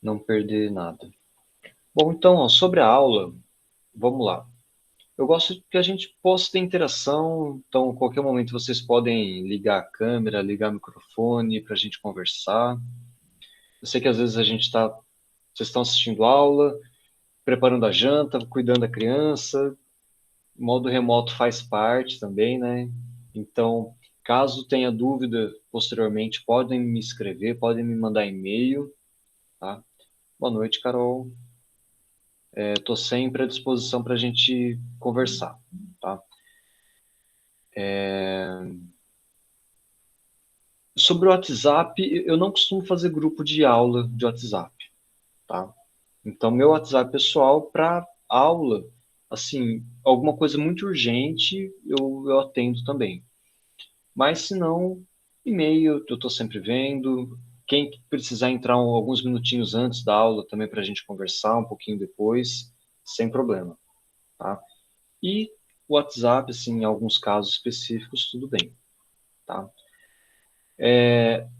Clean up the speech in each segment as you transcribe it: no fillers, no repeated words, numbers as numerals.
não perder nada. Bom, então, ó, sobre a aula, vamos lá. Eu gosto que a gente possa ter interação, então, a qualquer momento vocês podem ligar a câmera, ligar o microfone para a gente conversar. Eu sei que às vezes vocês estão assistindo aula, preparando a janta, cuidando da criança. O modo remoto faz parte também, né? Então, caso tenha dúvida posteriormente, podem me escrever, podem me mandar e-mail, tá? Boa noite, Carol. Estou sempre à disposição para a gente conversar, tá? Sobre o WhatsApp, eu não costumo fazer grupo de aula de WhatsApp, tá? Então, meu WhatsApp pessoal para aula, assim, alguma coisa muito urgente, eu atendo também. Mas se não, e-mail, eu estou sempre vendo. Quem precisar entrar alguns minutinhos antes da aula também para a gente conversar um pouquinho depois, sem problema, tá? E o WhatsApp, assim, em alguns casos específicos, tudo bem, tá?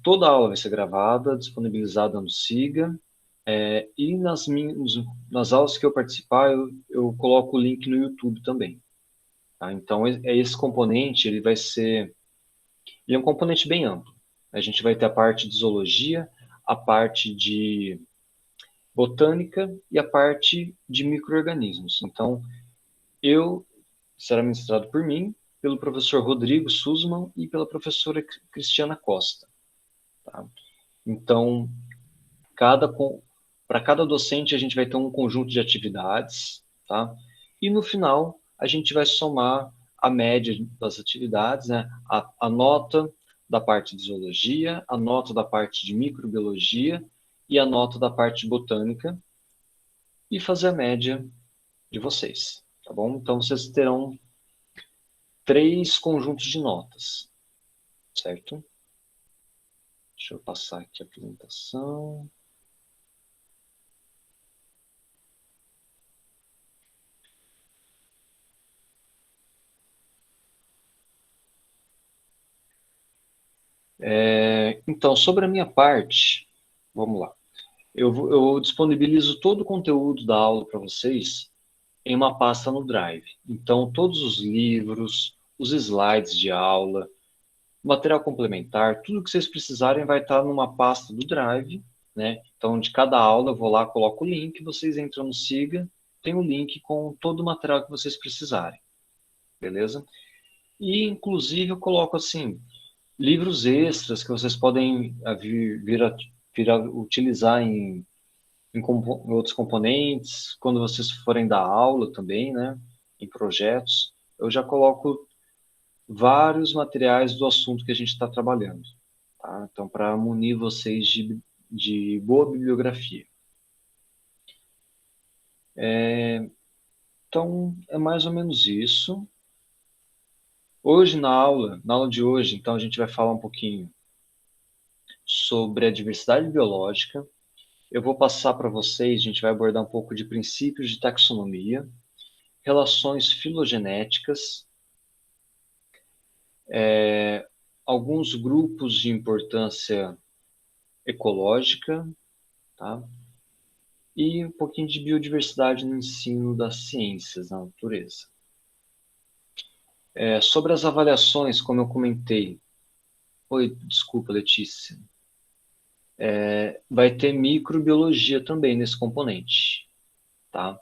Toda aula vai ser gravada, disponibilizada no Siga, e nas aulas que eu participar, eu coloco o link no YouTube também, tá? Então, esse componente, ele é um componente bem amplo. A gente vai ter a parte de zoologia, a parte de botânica e a parte de micro-organismos. Então, eu será ministrado por mim, pelo professor Rodrigo Sussman e pela professora Cristiana Costa, tá? Então, cada para cada docente a gente vai ter um conjunto de atividades, tá? E no final a gente vai somar a média das atividades, né? A nota da parte de zoologia, a nota da parte de microbiologia e a nota da parte de botânica e fazer a média de vocês, tá bom? Então vocês terão três conjuntos de notas, certo? Deixa eu passar aqui a apresentação. Então, sobre a minha parte, vamos lá. Eu disponibilizo todo o conteúdo da aula para vocês em uma pasta no Drive. Então, todos os livros, os slides de aula, material complementar, tudo que vocês precisarem vai estar numa pasta do Drive, né? Então, de cada aula eu vou lá, coloco o link, vocês entram no Siga, tem o link com todo o material que vocês precisarem, beleza? E, inclusive, eu coloco assim, livros extras que vocês podem vir a utilizar em outros componentes, quando vocês forem dar aula também, né, em projetos, eu já coloco vários materiais do assunto que a gente está trabalhando, tá? Então, para munir vocês de boa bibliografia. Então, é mais ou menos isso. Hoje, na aula de hoje, então, a gente vai falar um pouquinho sobre a diversidade biológica. Eu vou passar para vocês, a gente vai abordar um pouco de princípios de taxonomia, relações filogenéticas, alguns grupos de importância ecológica, tá? E um pouquinho de biodiversidade no ensino das ciências na natureza. Sobre as avaliações, como eu comentei, oi, desculpa, Letícia, vai ter microbiologia também nesse componente, tá?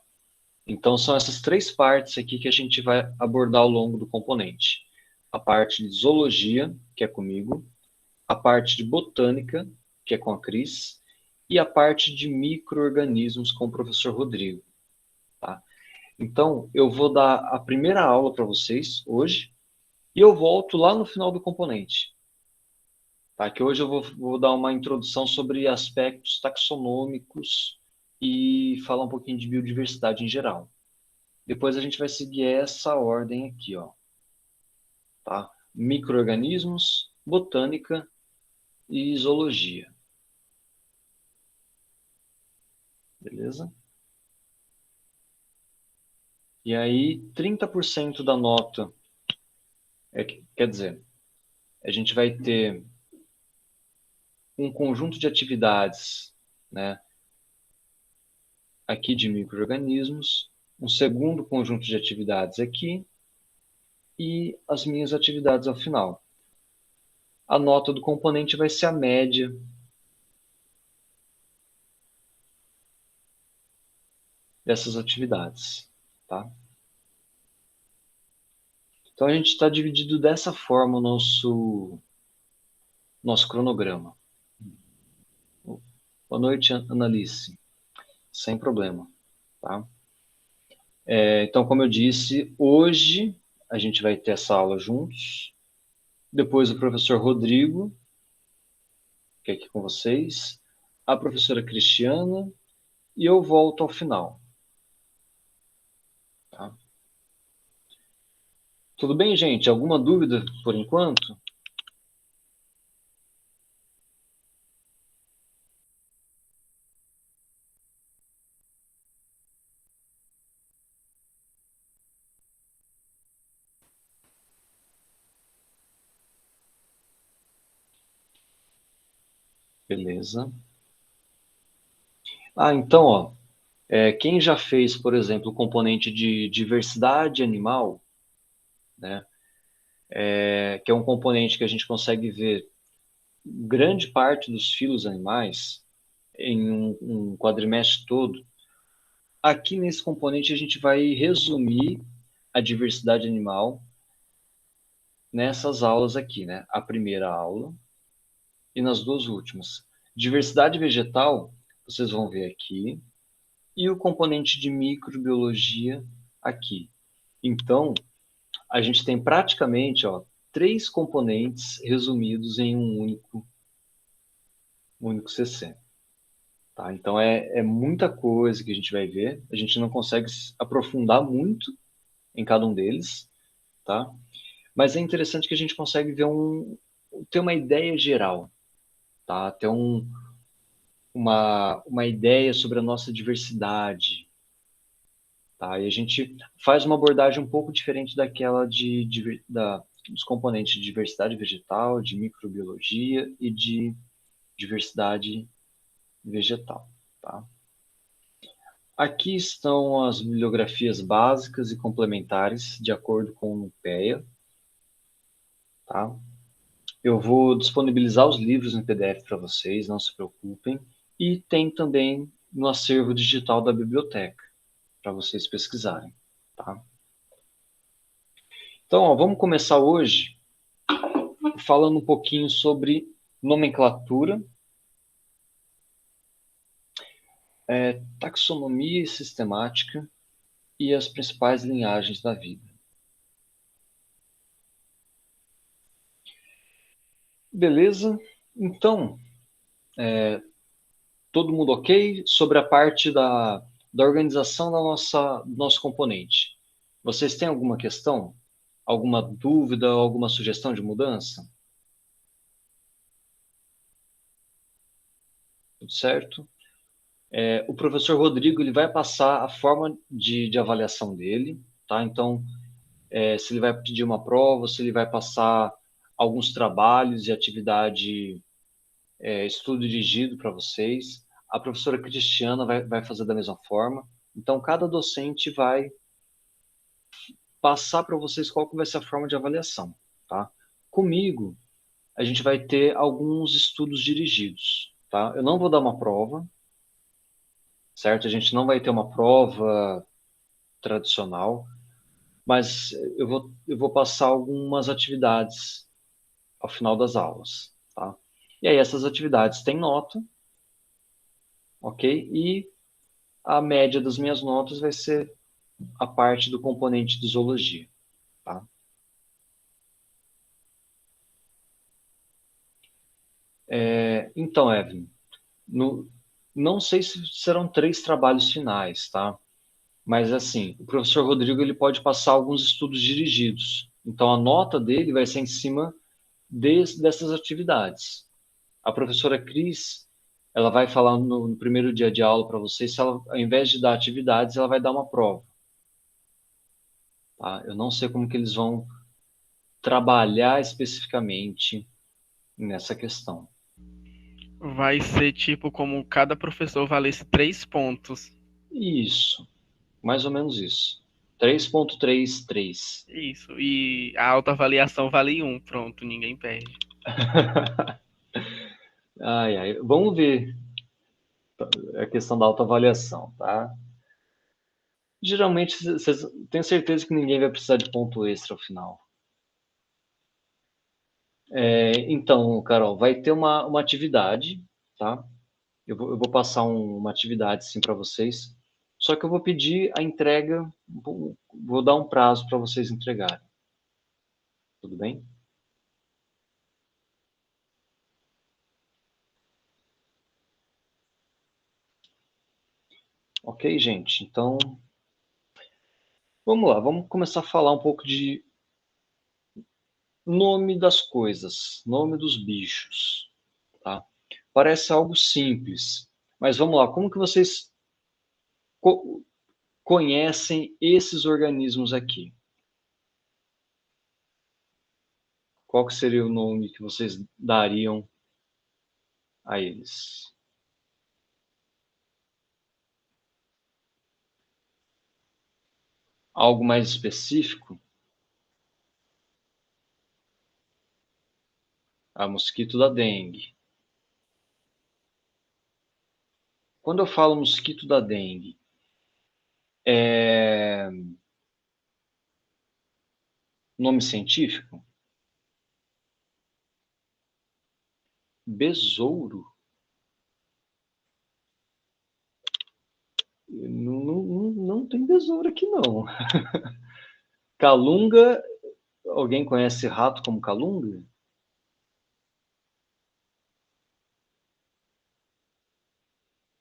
Então são essas três partes aqui que a gente vai abordar ao longo do componente. A parte de zoologia, que é comigo, a parte de botânica, que é com a Cris, e a parte de micro-organismos com o professor Rodrigo, tá? Então, eu vou dar a primeira aula para vocês hoje e eu volto lá no final do componente, tá? Que hoje eu vou dar uma introdução sobre aspectos taxonômicos e falar um pouquinho de biodiversidade em geral. Depois a gente vai seguir essa ordem aqui, ó, tá? Micro-organismos, botânica e zoologia, beleza? E aí, 30% da nota, quer dizer, a gente vai ter um conjunto de atividades, né, aqui de micro-organismos, um segundo conjunto de atividades aqui e as minhas atividades ao final. A nota do componente vai ser a média dessas atividades, tá? Então, a gente está dividido dessa forma o nosso cronograma. Boa noite, Analice. Sem problema, tá? Então, como eu disse, hoje a gente vai ter essa aula juntos. Depois o professor Rodrigo, que é aqui com vocês, a professora Cristiana, e eu volto ao final. Tá? Tudo bem, gente? Alguma dúvida por enquanto? Beleza. Então, ó, quem já fez, por exemplo, o componente de diversidade animal, né, que é um componente que a gente consegue ver grande parte dos filos animais em um quadrimestre todo, aqui nesse componente a gente vai resumir a diversidade animal nessas aulas aqui, né? A primeira aula e nas duas últimas. Diversidade vegetal, vocês vão ver aqui, e o componente de microbiologia aqui. Então, a gente tem praticamente, ó, 3 componentes resumidos em um único CC. Tá? Então, é muita coisa que a gente vai ver. A gente não consegue se aprofundar muito em cada um deles, tá? Mas é interessante que a gente consegue ver ter uma ideia geral, tá? Ter uma ideia sobre a nossa diversidade, tá? E a gente faz uma abordagem um pouco diferente daquela dos componentes de diversidade vegetal, de microbiologia e de diversidade vegetal, tá? Aqui estão as bibliografias básicas e complementares de acordo com o NUPEA, tá? Eu vou disponibilizar os livros em PDF para vocês, não se preocupem. E tem também no acervo digital da biblioteca, para vocês pesquisarem, tá? Então, ó, vamos começar hoje falando um pouquinho sobre nomenclatura, taxonomia sistemática e as principais linhagens da vida. Beleza? Então, todo mundo ok? Sobre a parte da organização do nosso componente. Vocês têm alguma questão? Alguma dúvida, alguma sugestão de mudança? Tudo certo? O professor Rodrigo ele vai passar a forma de avaliação dele, tá? Então, se ele vai pedir uma prova, se ele vai passar alguns trabalhos e atividade, estudo dirigido para vocês. A professora Cristiana vai fazer da mesma forma. Então, cada docente vai passar para vocês qual que vai ser a forma de avaliação, tá? Comigo, a gente vai ter alguns estudos dirigidos, tá? Eu não vou dar uma prova, certo? A gente não vai ter uma prova tradicional, mas eu vou passar algumas atividades ao final das aulas, tá? E aí essas atividades têm nota, ok? E a média das minhas notas vai ser a parte do componente de zoologia, tá? Então, Evelyn, no, não sei se serão 3 trabalhos finais, tá? Mas assim, o professor Rodrigo ele pode passar alguns estudos dirigidos. Então, a nota dele vai ser em cima dessas atividades. A professora Cris, ela vai falar no primeiro dia de aula para vocês, se ela, ao invés de dar atividades, ela vai dar uma prova. Tá? Eu não sei como que eles vão trabalhar especificamente nessa questão. Vai ser tipo como cada professor valesse 3 pontos. Isso, mais ou menos isso. 3,33. Isso. E a autoavaliação vale 1. Pronto, ninguém perde. Ai, ai. Vamos ver a questão da autoavaliação, tá? Geralmente, vocês têm certeza que ninguém vai precisar de ponto extra ao final. Então, Carol, vai ter uma atividade, tá? Eu vou passar uma atividade sim para vocês. Só que eu vou pedir a entrega, vou dar um prazo para vocês entregarem. Tudo bem? Ok, gente. Então, vamos lá. Vamos começar a falar um pouco de nome das coisas, nome dos bichos, tá? Parece algo simples, mas vamos lá. Como que vocês co conhecem esses organismos aqui? Qual que seria o nome que vocês dariam a eles? Algo mais específico? A mosquito da dengue. Quando eu falo mosquito da dengue, é nome científico? Besouro? Não, não, não tem besouro aqui, não. Calunga, alguém conhece rato como calunga?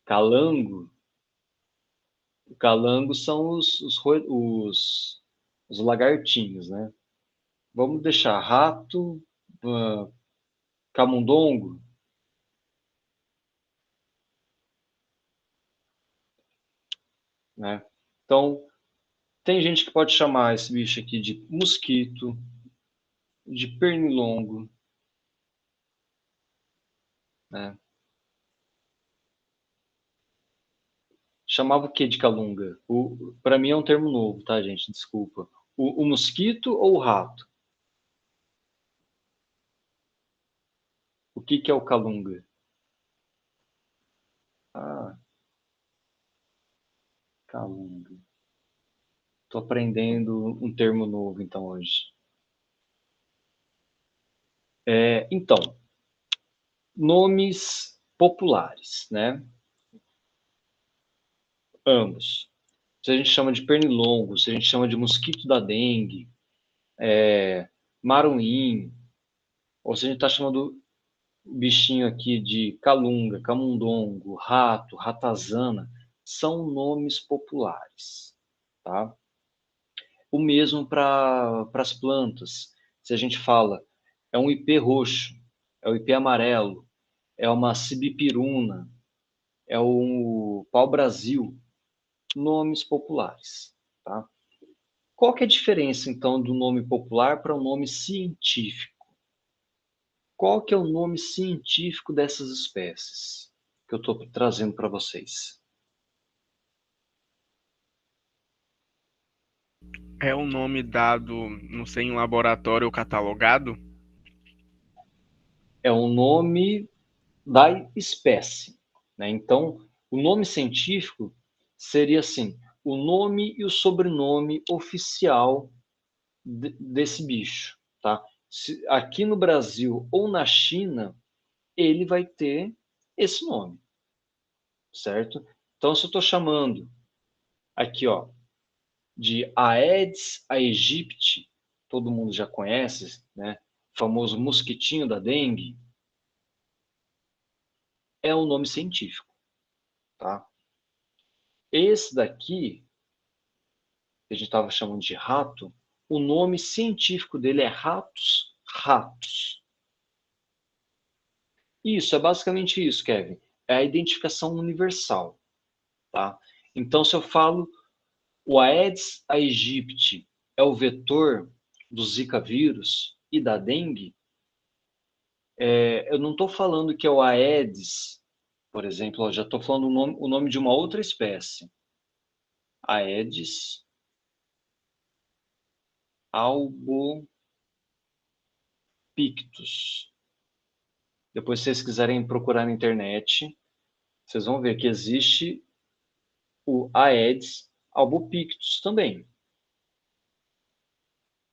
Calango? Calango são os lagartinhos, né? Vamos deixar rato, ah, camundongo, né? Então, tem gente que pode chamar esse bicho aqui de mosquito, de pernilongo, né? Chamava o que de calunga? Para mim é um termo novo, tá, gente? Desculpa. O mosquito ou o rato? O que é o calunga? Ah, calunga. Estou aprendendo um termo novo, então, hoje. Então, nomes populares, né? Ambos. Se a gente chama de pernilongo, se a gente chama de mosquito da dengue, maruim, ou se a gente está chamando o bichinho aqui de calunga, camundongo, rato, ratazana, são nomes populares, tá? O mesmo para as plantas. Se a gente fala, é um ipê roxo, é o ipê amarelo, é uma sibipiruna, é o pau-brasil, nomes populares, tá? Qual que é a diferença, então, do nome popular para o nome científico? Qual que é o nome científico dessas espécies que eu estou trazendo para vocês? É um nome dado, não sei, em um laboratório ou catalogado? É o nome da espécie, né? Então, o nome científico seria assim, o nome e o sobrenome oficial desse bicho, tá? Aqui no Brasil ou na China, ele vai ter esse nome, certo? Então, se eu estou chamando aqui, ó, de Aedes aegypti, todo mundo já conhece, né? O famoso mosquitinho da dengue, é o nome científico, tá? Esse daqui, que a gente estava chamando de rato, o nome científico dele é ratus ratus. Isso, é basicamente isso, Kevin. É a identificação universal, tá? Então, se eu falo o Aedes aegypti é o vetor do Zika vírus e da dengue, eu não estou falando que é o Aedes, por exemplo, eu já estou falando o nome de uma outra espécie. Aedes albopictus. Depois, se vocês quiserem procurar na internet, vocês vão ver que existe o Aedes albopictus também,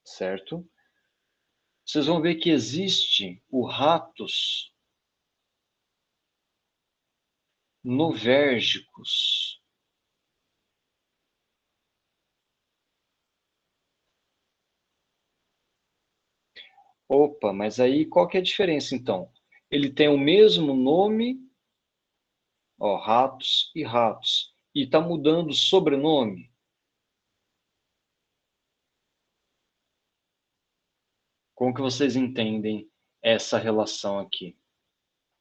certo? Vocês vão ver que existe o Rattus novérgicus. Opa, mas aí qual que é a diferença então? Ele tem o mesmo nome, ó, Rattus e Rattus, e está mudando o sobrenome? Como que vocês entendem essa relação aqui?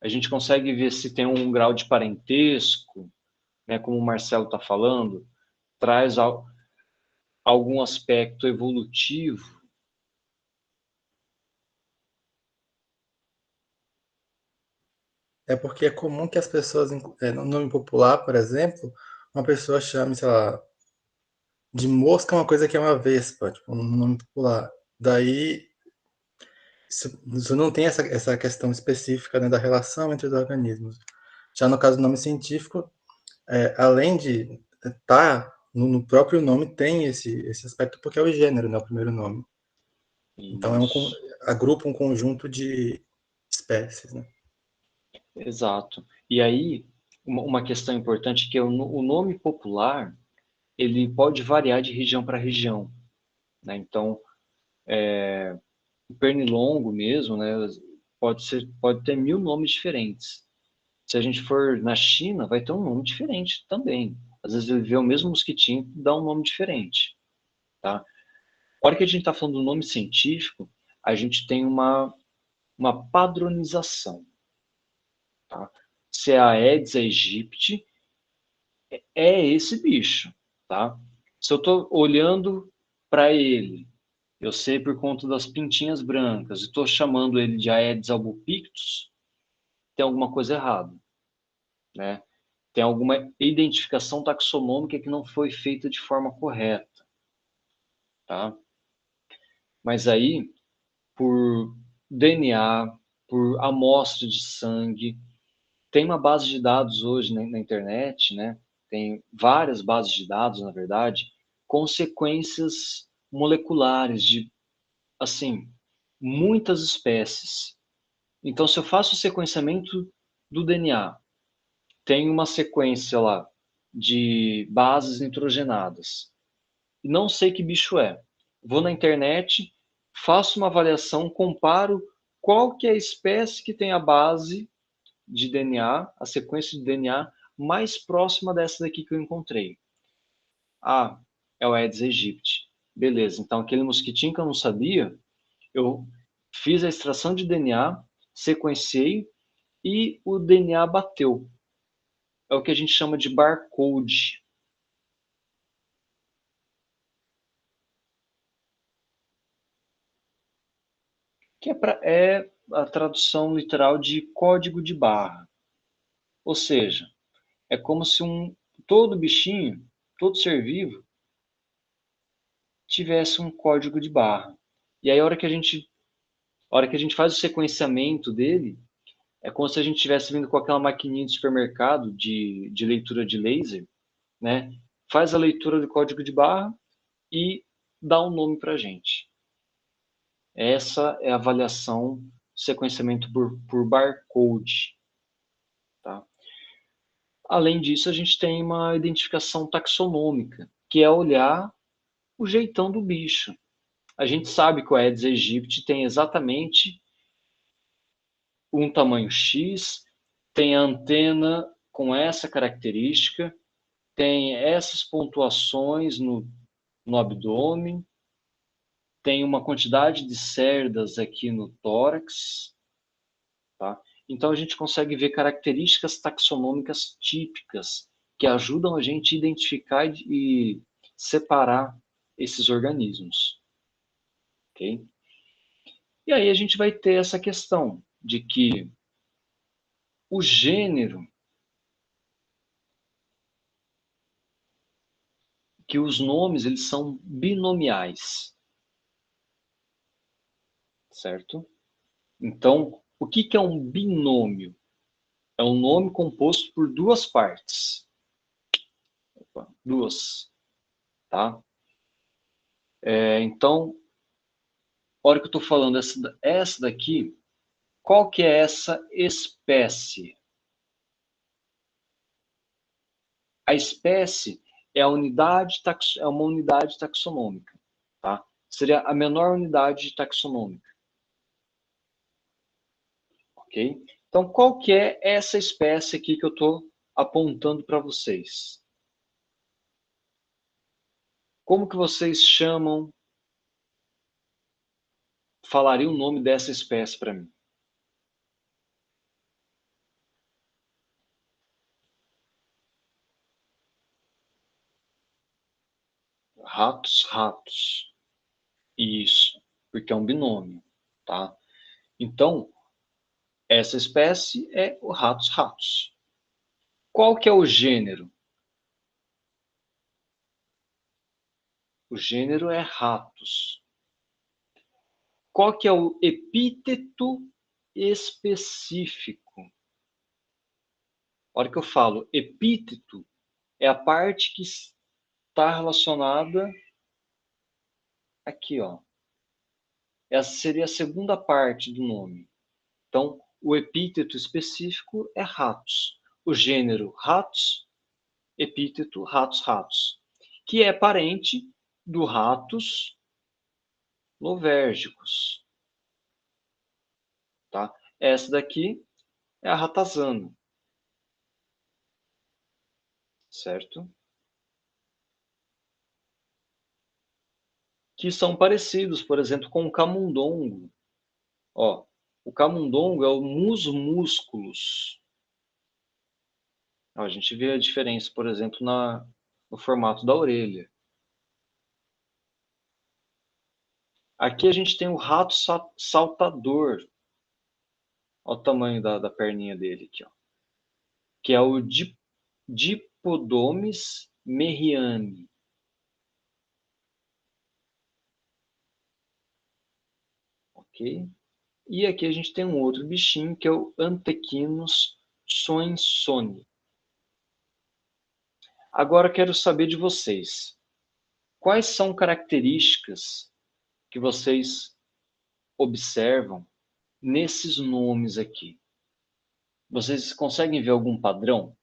A gente consegue ver se tem um grau de parentesco, né, como o Marcelo está falando, traz algum aspecto evolutivo. É porque é comum que as pessoas, no nome popular, por exemplo, uma pessoa chame, sei lá, de mosca uma coisa que é uma vespa, tipo, um nome popular. Daí, isso não tem essa questão específica, né, da relação entre os organismos. Já no caso do nome científico, além de estar no próprio nome, tem esse aspecto, porque é o gênero, né, o primeiro nome. Então, Isso. agrupa um conjunto de espécies, né? Exato. E aí, uma questão importante é que o nome popular, ele pode variar de região para região, né? Então, o pernilongo mesmo, né, pode ter 1000 nomes diferentes. Se a gente for na China, vai ter um nome diferente também. Às vezes ele vê o mesmo mosquitinho e dá um nome diferente, tá? A hora que a gente está falando do nome científico, a gente tem uma padronização, tá? Se é a Aedes aegypti, é esse bicho, tá? Se eu estou olhando para ele, eu sei por conta das pintinhas brancas, e estou chamando ele de Aedes albopictus, tem alguma coisa errada, né? Tem alguma identificação taxonômica que não foi feita de forma correta, tá? Mas aí, por DNA, por amostra de sangue, tem uma base de dados hoje na internet, né? Tem várias bases de dados, na verdade, com sequências moleculares de, assim, muitas espécies. Então, se eu faço o sequenciamento do DNA, tem uma sequência lá de bases nitrogenadas, e não sei que bicho é. Vou na internet, faço uma avaliação, comparo qual que é a espécie que tem a base de DNA, a sequência de DNA mais próxima dessa daqui que eu encontrei. Ah, é o Aedes aegypti. Beleza, então aquele mosquitinho que eu não sabia, eu fiz a extração de DNA, sequenciei e o DNA bateu. É o que a gente chama de barcode. Que é a tradução literal de código de barra. Ou seja, é como se todo bichinho, todo ser vivo, tivesse um código de barra. E aí, a hora que a gente faz o sequenciamento dele, é como se a gente estivesse vindo com aquela maquininha de supermercado de leitura de laser, né? Faz a leitura do código de barra e dá um nome para a gente. Essa é a avaliação do sequenciamento por barcode. Tá? Além disso, a gente tem uma identificação taxonômica, que é olhar o jeitão do bicho. A gente sabe que o Aedes aegypti tem exatamente um tamanho X, tem a antena com essa característica, tem essas pontuações no abdômen, tem uma quantidade de cerdas aqui no tórax, tá? Então a gente consegue ver características taxonômicas típicas que ajudam a gente a identificar e separar esses organismos, ok? E aí a gente vai ter essa questão de que o gênero que os nomes eles são binomiais, certo? Então, o que é um binômio? É um nome composto por duas partes. Opa, duas, tá? Então, a hora que eu estou falando essa daqui, qual que é essa espécie? A espécie é uma unidade taxonômica, tá? Seria a menor unidade taxonômica, ok? Então, qual que é essa espécie aqui que eu estou apontando para vocês? Como que vocês chamam, falariam o nome dessa espécie para mim? Ratos, ratos. Isso, porque é um binômio, tá? Então, essa espécie é o ratos, ratos. Qual que é o gênero? O gênero é ratos. Qual que é o epíteto específico? A hora que eu falo epíteto, é a parte que está relacionada aqui, ó. Essa seria a segunda parte do nome. Então, o epíteto específico é ratos. O gênero ratos, epíteto ratos, ratos, que é parente do ratos lovérgicos, tá? Essa daqui é a ratazana, certo? Que são parecidos, por exemplo, com o camundongo. Ó, o camundongo é o mus musculus. Ó, a gente vê a diferença, por exemplo, no formato da orelha. Aqui a gente tem o rato saltador. Olha o tamanho da perninha dele aqui, ó. Que é o Dipodomes merriami. Ok? E aqui a gente tem um outro bichinho que é o Antequinus soensoni. Agora quero saber de vocês. Quais são características que vocês observam nesses nomes aqui? Vocês conseguem ver algum padrão?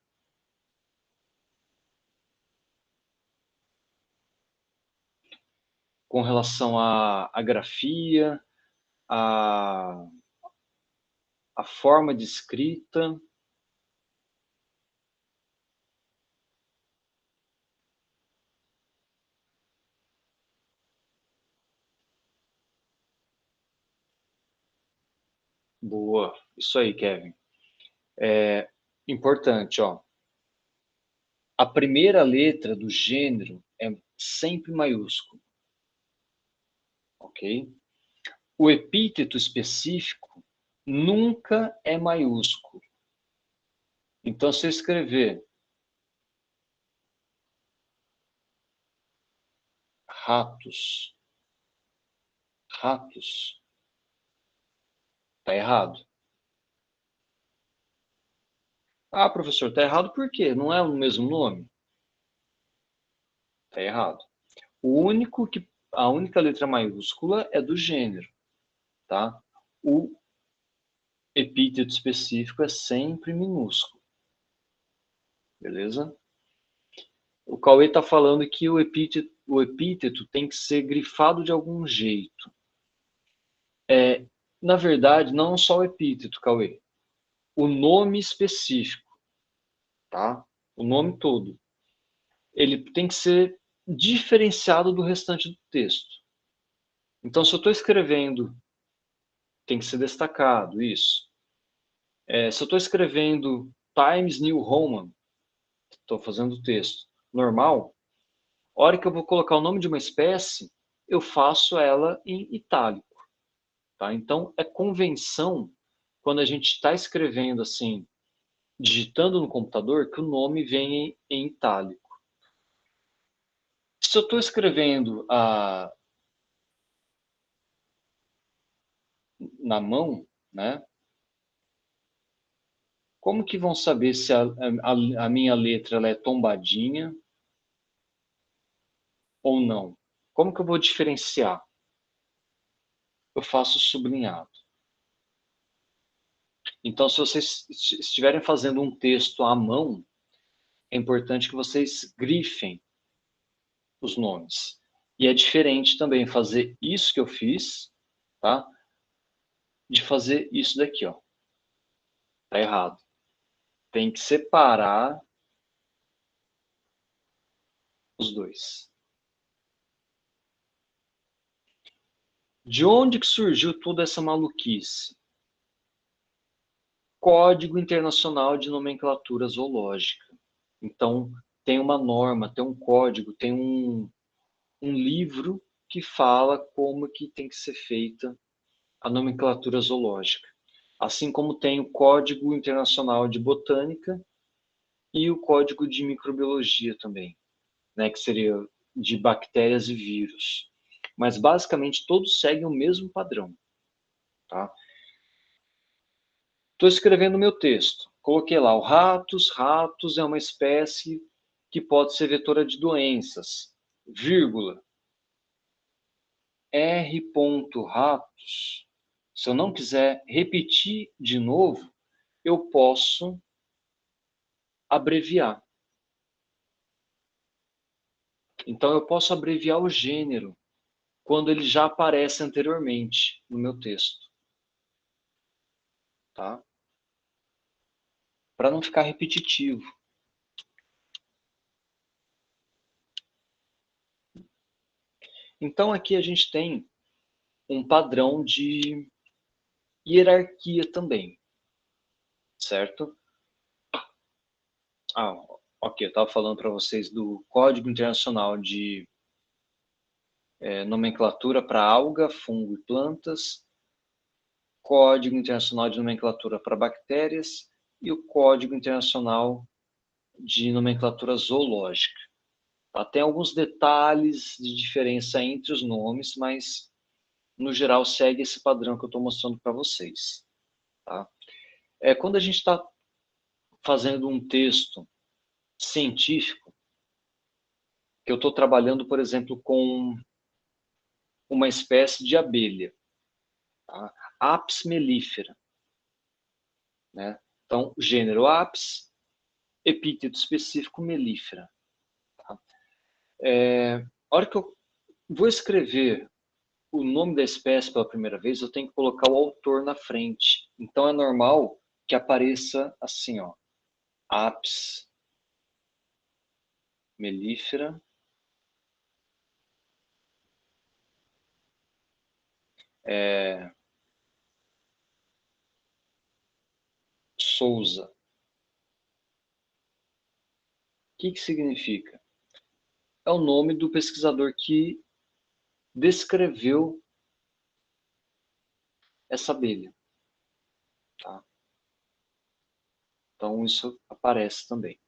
Com relação à grafia, à forma de escrita? Boa, isso aí, Kevin. Importante, ó. A primeira letra do gênero é sempre maiúsculo, ok? O epíteto específico nunca é maiúsculo. Então, se eu escrever ratos, ratos, tá errado. Ah, professor, tá errado por quê? Não é o mesmo nome? Tá errado. A única letra maiúscula é do gênero, tá? O epíteto específico é sempre minúsculo, beleza? O Cauê está falando que o epíteto tem que ser grifado de algum jeito. Na verdade, não só o epíteto, Cauê. O nome específico, tá? O nome todo. Ele tem que ser diferenciado do restante do texto. Então, se eu estou escrevendo, tem que ser destacado, isso. Se eu estou escrevendo Times New Roman, estou fazendo o texto normal, a hora que eu vou colocar o nome de uma espécie, eu faço ela em itálico. Tá? Então, é convenção, quando a gente está escrevendo assim, digitando no computador, que o nome vem em itálico. se eu estou escrevendo na mão, né? Como que vão saber se a minha letra ela é tombadinha ou não? Como que eu vou diferenciar? Eu faço sublinhado. Então, se vocês estiverem fazendo um texto à mão, é importante que vocês grifem os nomes. E é diferente também fazer isso que eu fiz, tá? De fazer isso daqui, ó. Tá errado. Tem que separar os dois. De onde que surgiu toda essa maluquice? Código Internacional de Nomenclatura Zoológica. Então, tem uma norma, tem um código, tem um livro que fala como que tem que ser feita a nomenclatura zoológica. Assim como tem o Código Internacional de Botânica e o Código de Microbiologia também, né, que seria de bactérias e vírus. Mas, basicamente, todos seguem o mesmo padrão. Tá? Estou escrevendo meu texto. Coloquei lá o ratos. Ratos é uma espécie que pode ser vetora de doenças. Vírgula. R. Ratos. Se eu não quiser repetir de novo, eu posso abreviar. Então, eu posso abreviar o gênero quando ele já aparece anteriormente no meu texto. Tá? Para não ficar repetitivo. Então, aqui a gente tem um padrão de hierarquia também, certo? Ok, eu estava falando para vocês do Código Internacional de Nomenclatura para alga, fungo e plantas, Código Internacional de Nomenclatura para bactérias e o Código Internacional de Nomenclatura Zoológica. Tá? Tem alguns detalhes de diferença entre os nomes, mas no geral segue esse padrão que eu estou mostrando para vocês. Tá? Quando a gente está fazendo um texto científico, que eu estou trabalhando, por exemplo, com uma espécie de abelha, tá? Apis mellifera. Né? Então, gênero Apis, epíteto específico mellifera. Tá? A hora que eu vou escrever o nome da espécie pela primeira vez, eu tenho que colocar o autor na frente. Então, é normal que apareça assim, ó, Apis mellifera, Souza. O que significa? É o nome do pesquisador que descreveu essa abelha. Tá? Então, isso aparece também.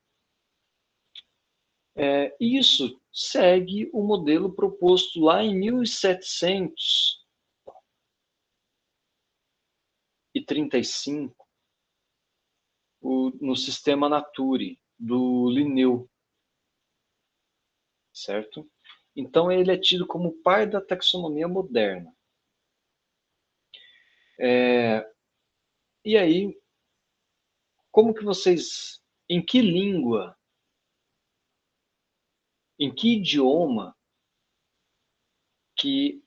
Isso segue o modelo proposto lá em 1735, no sistema Nature, do Linneu. Certo? Então, ele é tido como o pai da taxonomia moderna. E aí, como que vocês... Em que língua, em que idioma que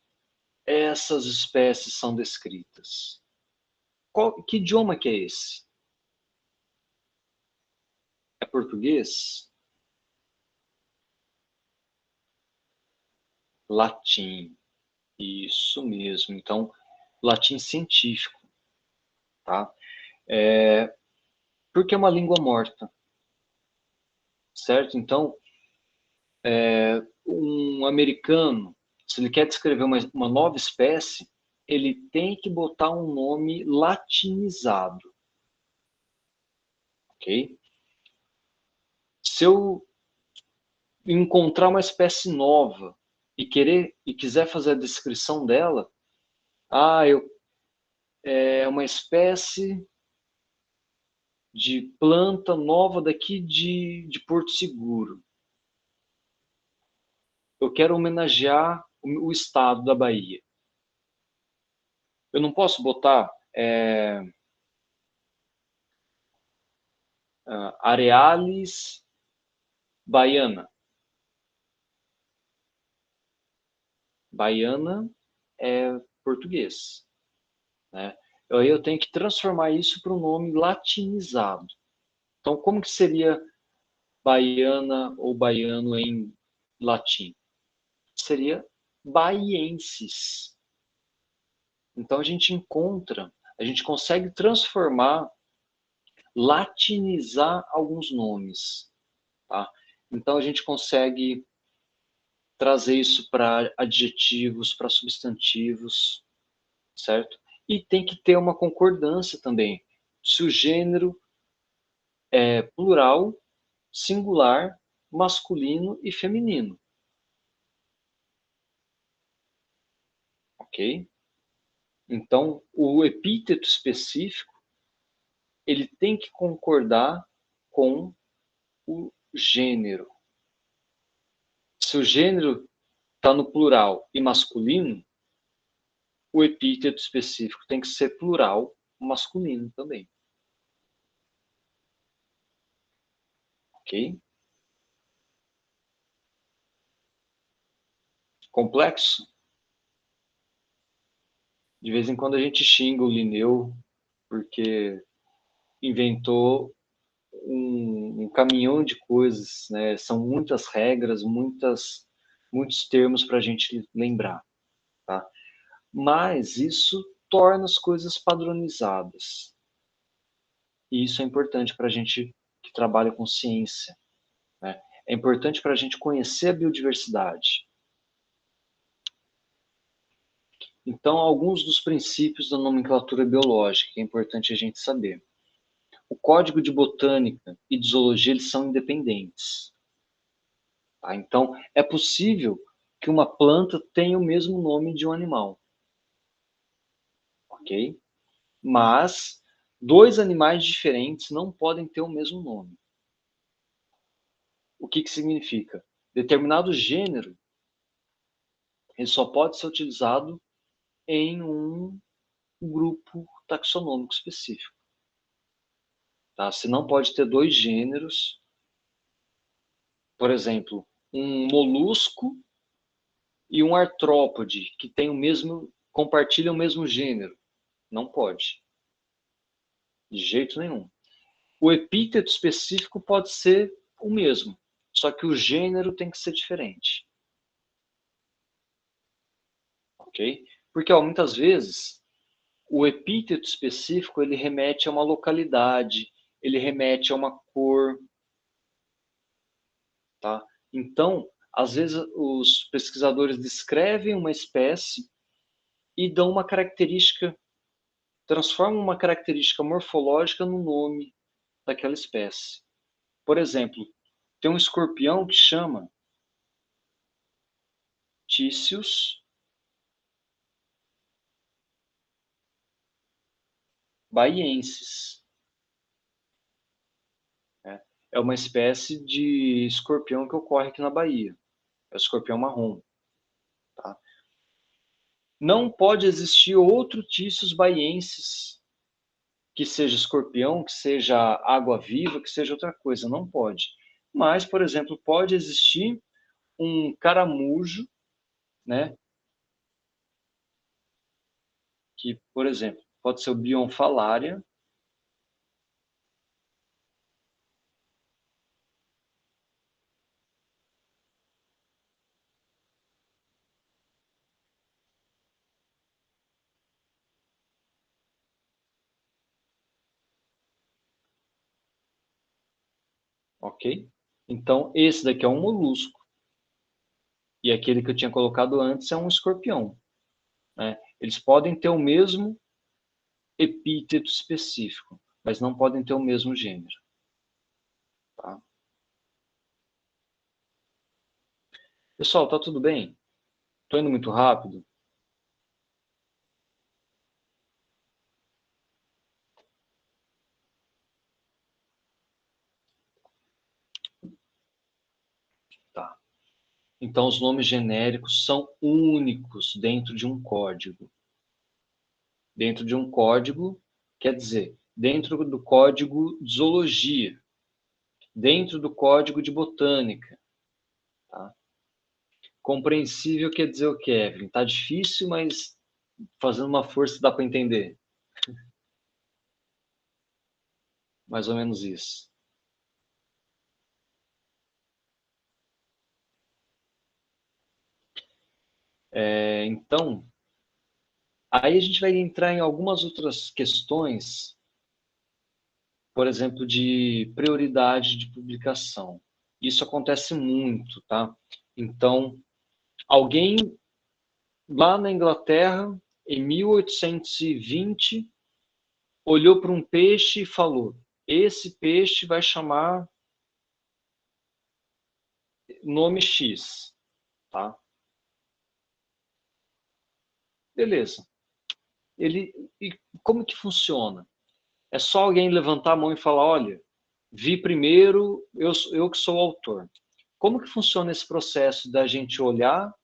essas espécies são descritas? Que idioma que é esse? É português? Latim. Isso mesmo. Então, latim científico. Tá? Porque é uma língua morta. Certo? Então, um americano, se ele quer descrever uma nova espécie, ele tem que botar um nome latinizado. Ok? Se eu encontrar uma espécie nova e quiser fazer a descrição dela, é uma espécie de planta nova daqui de Porto Seguro. Eu quero homenagear o estado da Bahia. Eu não posso botar Arealis baiana. Baiana é português, né? Aí eu tenho que transformar isso para um nome latinizado. Então, como que seria baiana ou baiano em latim? Seria baiensis. Então, a gente consegue transformar, latinizar alguns nomes, tá? Então, a gente consegue trazer isso para adjetivos, para substantivos, certo? E tem que ter uma concordância também. Se o gênero é plural, singular, masculino e feminino. Ok? Então, o epíteto específico, ele tem que concordar com o gênero. Se o gênero está no plural e masculino, o epíteto específico tem que ser plural, masculino também. Ok? Complexo? De vez em quando a gente xinga o Linneu porque inventou um caminhão de coisas, né? São muitas regras, muitos termos para a gente lembrar, tá? Mas isso torna as coisas padronizadas. E isso é importante para a gente que trabalha com ciência, né? É importante para a gente conhecer a biodiversidade. Então, alguns dos princípios da nomenclatura biológica que é importante a gente saber. O código de botânica e de zoologia eles são independentes. Tá? Então, é possível que uma planta tenha o mesmo nome de um animal. Ok? Mas, dois animais diferentes não podem ter o mesmo nome. O que significa? Determinado gênero ele só pode ser utilizado em um grupo taxonômico específico. Tá? Você não pode ter dois gêneros, por exemplo, um molusco e um artrópode que tem compartilham o mesmo gênero. Não pode. De jeito nenhum. O epíteto específico pode ser o mesmo, só que o gênero tem que ser diferente. Ok? Porque muitas vezes o epíteto específico ele remete a uma localidade, ele remete a uma cor, tá? Então, às vezes os pesquisadores descrevem uma espécie e dão uma característica, transformam uma característica morfológica no nome daquela espécie. Por exemplo, tem um escorpião que chama Tícius baiensis. É uma espécie de escorpião que ocorre aqui na Bahia. É o escorpião marrom. Tá? Não pode existir outro Tícius baiensis que seja escorpião, que seja água-viva, que seja outra coisa. Não pode. Mas, por exemplo, pode existir um caramujo, né? Que, por exemplo, pode ser o Bionfalaria, ok? Então, esse daqui é um molusco. E aquele que eu tinha colocado antes é um escorpião. Né? Eles podem ter o mesmo epíteto específico, mas não podem ter o mesmo gênero. Tá? Pessoal, tá tudo bem? Tô indo muito rápido? Tá. Então, os nomes genéricos são únicos dentro de um código. Dentro de um código, quer dizer, dentro do código de zoologia, dentro do código de botânica. Tá? Compreensível quer dizer o quê, Evelyn? Tá difícil, mas fazendo uma força dá para entender. Mais ou menos isso. Então, aí a gente vai entrar em algumas outras questões, por exemplo, de prioridade de publicação. Isso acontece muito, tá? Então, alguém lá na Inglaterra, em 1820, olhou para um peixe e falou: esse peixe vai chamar nome X, tá? Beleza. E como que funciona? É só alguém levantar a mão e falar: olha, vi primeiro, eu que sou o autor. Como que funciona esse processo da gente olhar,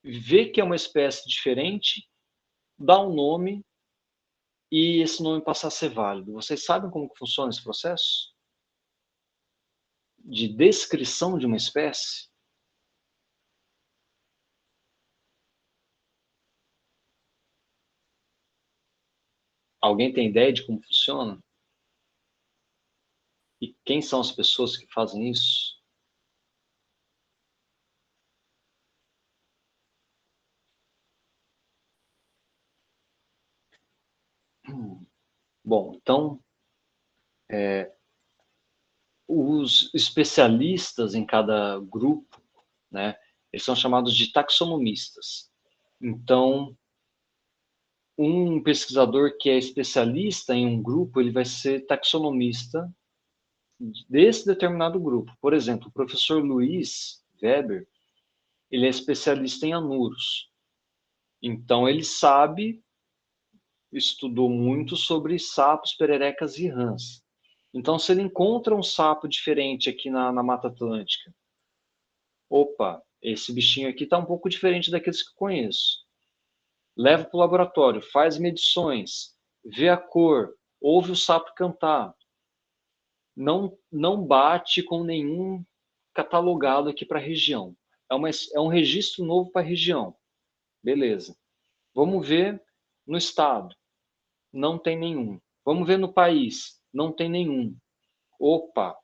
ver que é uma espécie diferente, dar um nome e esse nome passar a ser válido? Vocês sabem como que funciona esse processo de descrição de uma espécie? Alguém tem ideia de como funciona? E quem são as pessoas que fazem isso? Bom, então, os especialistas em cada grupo, né, eles são chamados de taxonomistas. Então, um pesquisador que é especialista em um grupo, ele vai ser taxonomista desse determinado grupo. Por exemplo, o professor Luiz Weber, ele é especialista em anuros. Então, ele sabe, estudou muito sobre sapos, pererecas e rãs. Então, se ele encontra um sapo diferente aqui na Mata Atlântica, opa, esse bichinho aqui está um pouco diferente daqueles que eu conheço. Leva para o laboratório, faz medições, vê a cor, ouve o sapo cantar. Não bate com nenhum catalogado aqui para a região. É um registro novo para a região. Beleza. Vamos ver no estado. Não tem nenhum. Vamos ver no país. Não tem nenhum. Opa,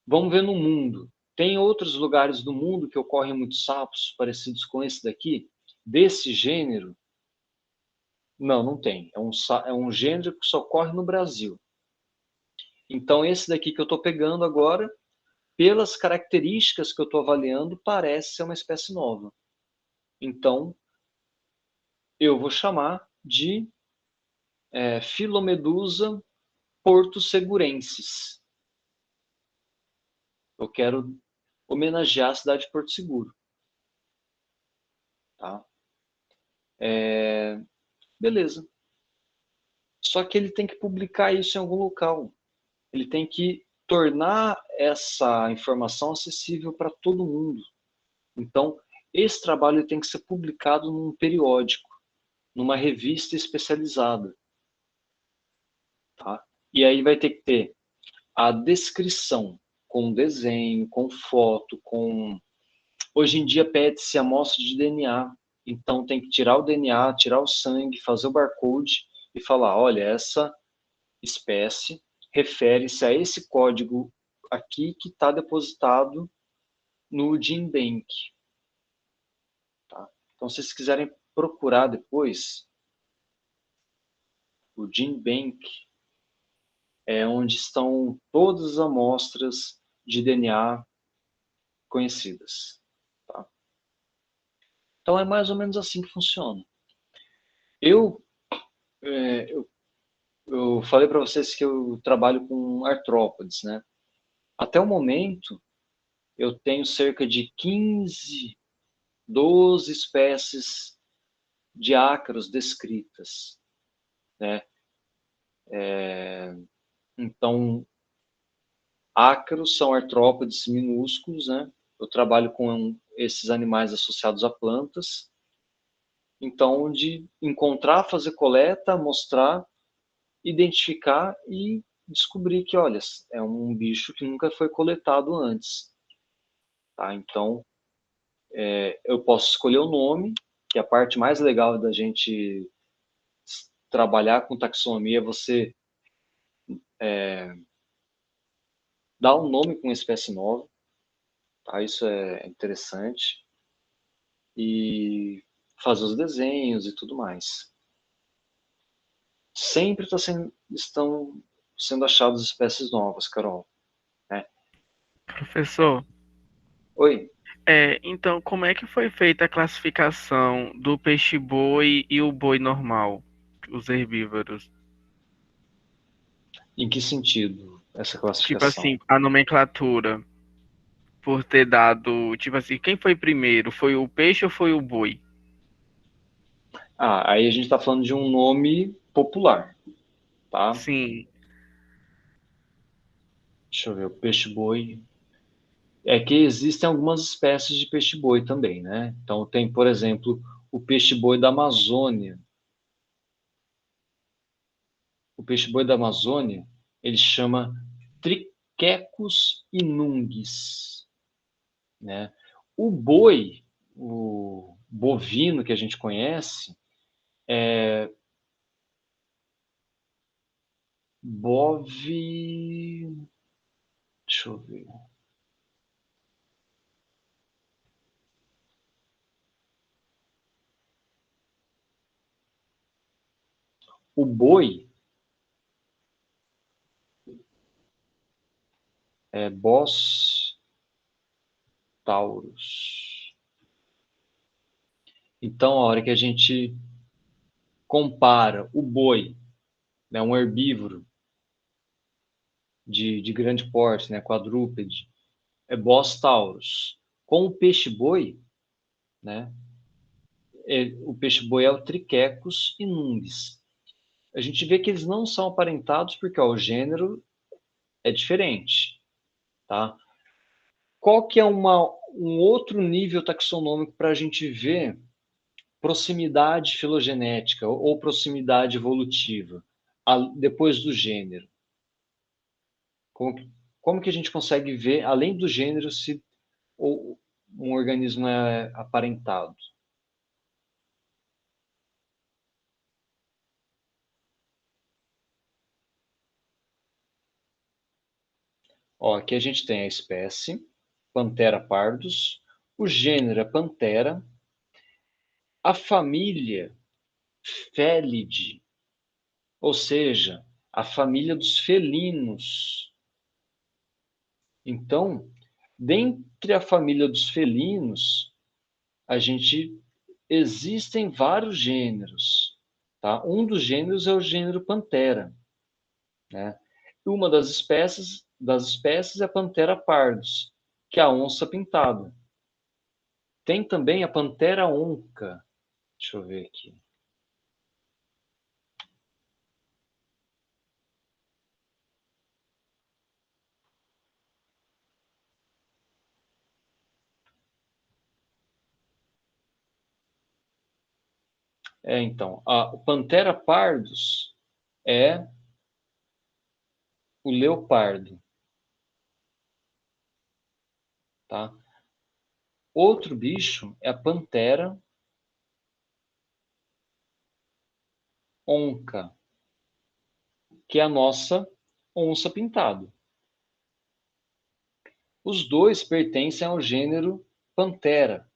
vamos ver no mundo. Tem outros lugares do mundo que ocorrem muitos sapos parecidos com esse daqui? Desse gênero? Não, não tem. É um gênero que só ocorre no Brasil. Então, esse daqui que eu estou pegando agora, pelas características que eu estou avaliando, parece ser uma espécie nova. Então, eu vou chamar de Filomedusa porto-segurensis. Eu quero homenagear a cidade de Porto Seguro. Tá? Beleza. Só que ele tem que publicar isso em algum local. Ele tem que tornar essa informação acessível para todo mundo. Então, esse trabalho tem que ser publicado num periódico, numa revista especializada. Tá? E aí vai ter que ter a descrição, com desenho, com foto, com... Hoje em dia pede-se amostra de DNA, então tem que tirar o DNA, tirar o sangue, fazer o barcode e falar, olha, essa espécie refere-se a esse código aqui que está depositado no GenBank. Tá? Então, se vocês quiserem procurar depois, o GenBank é onde estão todas as amostras de DNA conhecidas. Tá? Então, é mais ou menos assim que funciona. Eu, é, eu, eu falei para vocês que eu trabalho com artrópodes, né? Até o momento, eu tenho cerca de 15, 12 espécies de ácaros descritas, né? Então, ácaros são artrópodes minúsculos, né? Eu trabalho com esses animais associados a plantas. Então, de encontrar, fazer coleta, mostrar, identificar e descobrir que, olha, é um bicho que nunca foi coletado antes. Tá? Então, eu posso escolher o nome, que é a parte mais legal da gente trabalhar com taxonomia, você dar um nome com uma espécie nova, tá? Isso é interessante. E fazer os desenhos e tudo mais. Sempre estão sendo achadas espécies novas, Carol. Né? Professor, Oi, então como é que foi feita a classificação do peixe-boi e o boi normal, os herbívoros? em que sentido essa Tipo classificação? assim, a nomenclatura, por ter dado, tipo assim, quem foi primeiro? Foi o peixe ou foi o boi? Ah, aí a gente está falando de um nome popular, tá? Sim, Deixa eu ver, o peixe-boi. É que existem algumas espécies de peixe-boi também, né? Então tem, por exemplo, o peixe-boi da Amazônia. O peixe-boi da Amazônia, ele chama Triquecus inunguis, né? O boi, o bovino que a gente conhece, bove... Deixa eu ver. O boi é Bos taurus. Então, a hora que a gente compara o boi, né, um herbívoro de grande porte, né, quadrúpede, é Bos taurus, com o peixe-boi, né, o peixe-boi é o Triquecus inundis. A gente vê que eles não são aparentados porque ó, o gênero é diferente, tá? Qual que é um outro nível taxonômico para a gente ver proximidade filogenética ou proximidade evolutiva depois do gênero? Como que a gente consegue ver, além do gênero, se um organismo é aparentado? Ó, aqui a gente tem a espécie Panthera pardus, o gênero é Panthera, a família Felidae, ou seja, a família dos felinos. Então, dentre a família dos felinos, a gente existem vários gêneros, tá? Um dos gêneros é o gênero Panthera, né? Uma das espécies é a Panthera pardus, que é a onça pintada. Tem também a Panthera onca. Deixa eu ver aqui. Então, o Panthera pardus é o leopardo, tá? Outro bicho é a Panthera onca, que é a nossa onça pintada. Os dois pertencem ao gênero Panthera,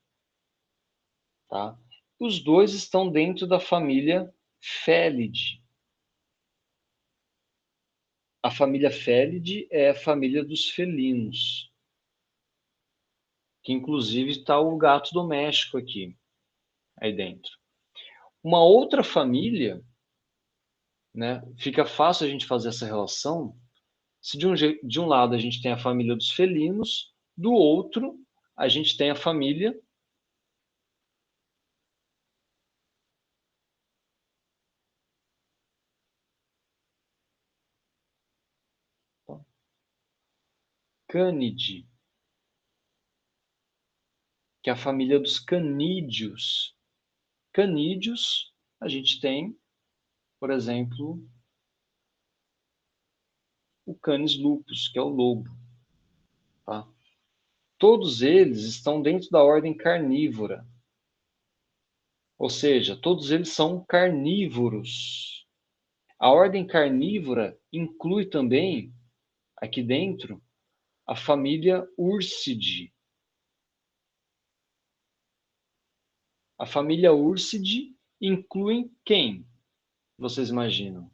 tá? Os dois estão dentro da família Felidae. A família Felidae é a família dos felinos, que inclusive está o gato doméstico aqui, aí dentro. Uma outra família, né, fica fácil a gente fazer essa relação, se de um lado a gente tem a família dos felinos, Do outro, a gente tem a família Canidae, que é a família dos canídeos. Canídeos, a gente tem, por exemplo, o Canis lupus, que é o lobo. Tá? Todos eles estão dentro da ordem carnívora. Ou seja, todos eles são carnívoros. A ordem carnívora inclui também, aqui dentro, a família Ursidae. A família Ursidae inclui quem? Vocês imaginam?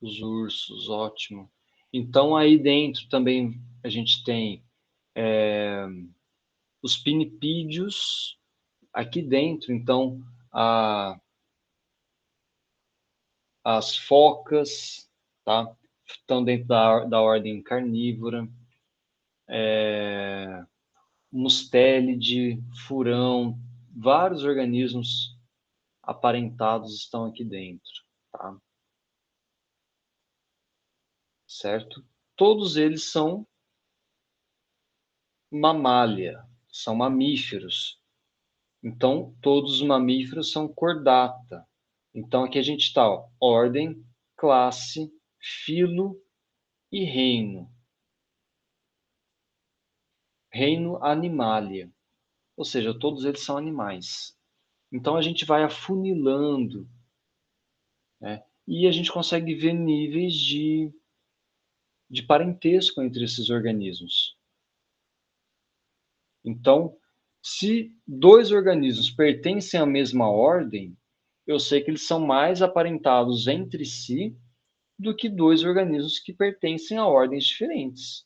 Os ursos, ótimo. Então, aí dentro também a gente tem os pinnipídeos. Aqui dentro, então, as focas, tá? Estão dentro da ordem carnívora. Mustélide, furão, vários organismos aparentados estão aqui dentro, tá? Certo? Todos eles são mamália, são mamíferos. Então, todos os mamíferos são cordata. Então, aqui a gente está, ó, ordem, classe, filo e reino. Reino Animalia. Ou seja, todos eles são animais. Então, a gente vai afunilando, né? E a gente consegue ver níveis de parentesco entre esses organismos. Então, se dois organismos pertencem à mesma ordem, eu sei que eles são mais aparentados entre si do que dois organismos que pertencem a ordens diferentes.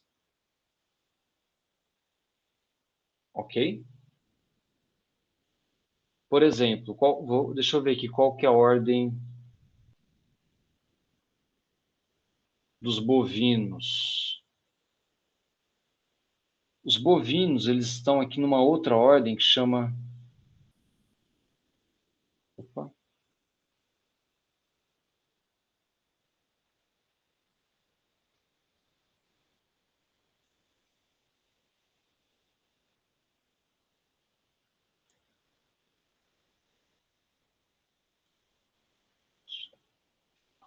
Ok? Por exemplo, deixa eu ver aqui qual que é a ordem dos bovinos. Os bovinos, eles estão aqui numa outra ordem que chama... Opa.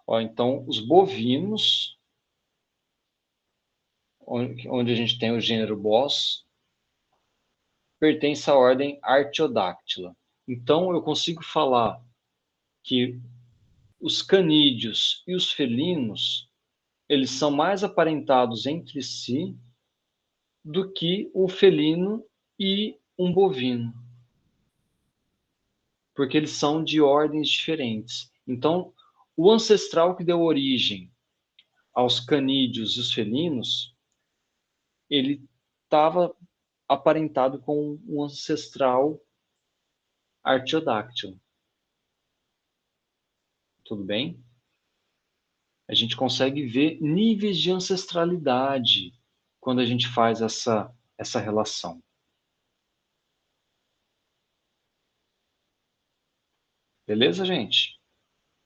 Ó, então, os bovinos, onde a gente tem o gênero Bos, pertence à ordem Artiodactyla. Então, eu consigo falar que os canídeos e os felinos, eles são mais aparentados entre si do que um felino e um bovino, porque eles são de ordens diferentes. Então, o ancestral que deu origem aos canídeos e os felinos, ele estava aparentado com um ancestral artiodáctilo. Tudo bem? A gente consegue ver níveis de ancestralidade quando a gente faz essa relação. Beleza, gente?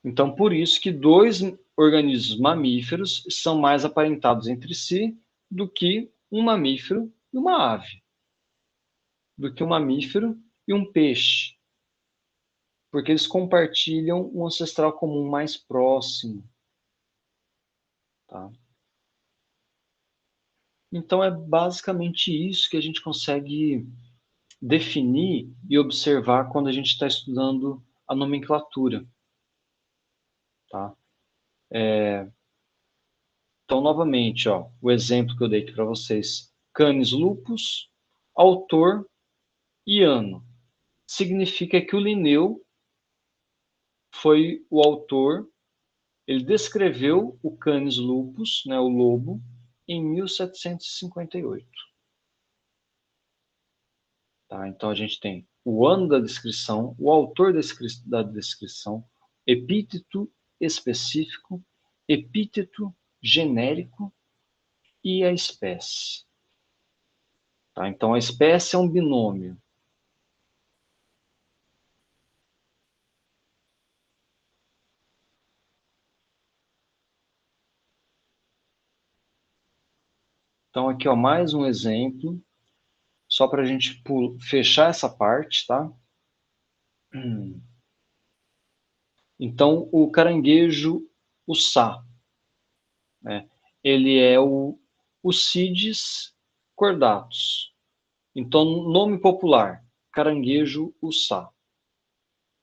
Então, por isso que dois organismos mamíferos são mais aparentados entre si do que um mamífero e uma ave, do que um mamífero e um peixe, porque eles compartilham um ancestral comum mais próximo. Tá? Então, é basicamente isso que a gente consegue definir e observar quando a gente está estudando a nomenclatura. Tá? Então, novamente, ó, o exemplo que eu dei aqui para vocês. Canis lupus, autor e ano. Significa que o Linneu foi o autor, ele descreveu o Canis lupus, né, o lobo, em 1758. Tá? Então a gente tem o ano da descrição, o autor da descrição, epíteto específico, epíteto genérico e a espécie. Tá? Então a espécie é um binômio. Então aqui, ó, mais um exemplo, só para a gente fechar essa parte, tá? Então, o caranguejo uçá, né? Ele é o Cidis cordatus. Então, nome popular, caranguejo uçá.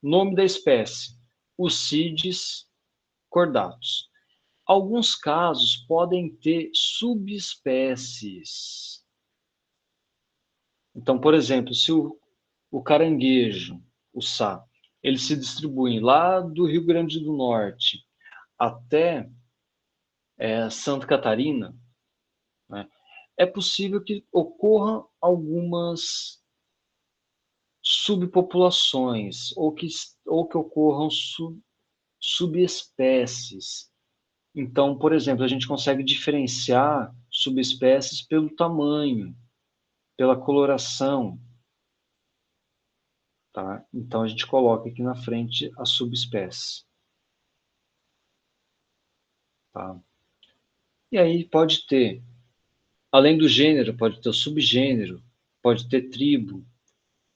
Nome da espécie, Cidis cordatus. Alguns casos podem ter subespécies. Então, por exemplo, se o caranguejo, o sá, ele se distribui lá do Rio Grande do Norte até Santa Catarina, né, é possível que ocorram algumas subpopulações ou que ocorram subespécies. Então, por exemplo, a gente consegue diferenciar subespécies pelo tamanho, pela coloração. Tá? Então, a gente coloca aqui na frente a subespécie. Tá? E aí pode ter, além do gênero, pode ter o subgênero, pode ter tribo,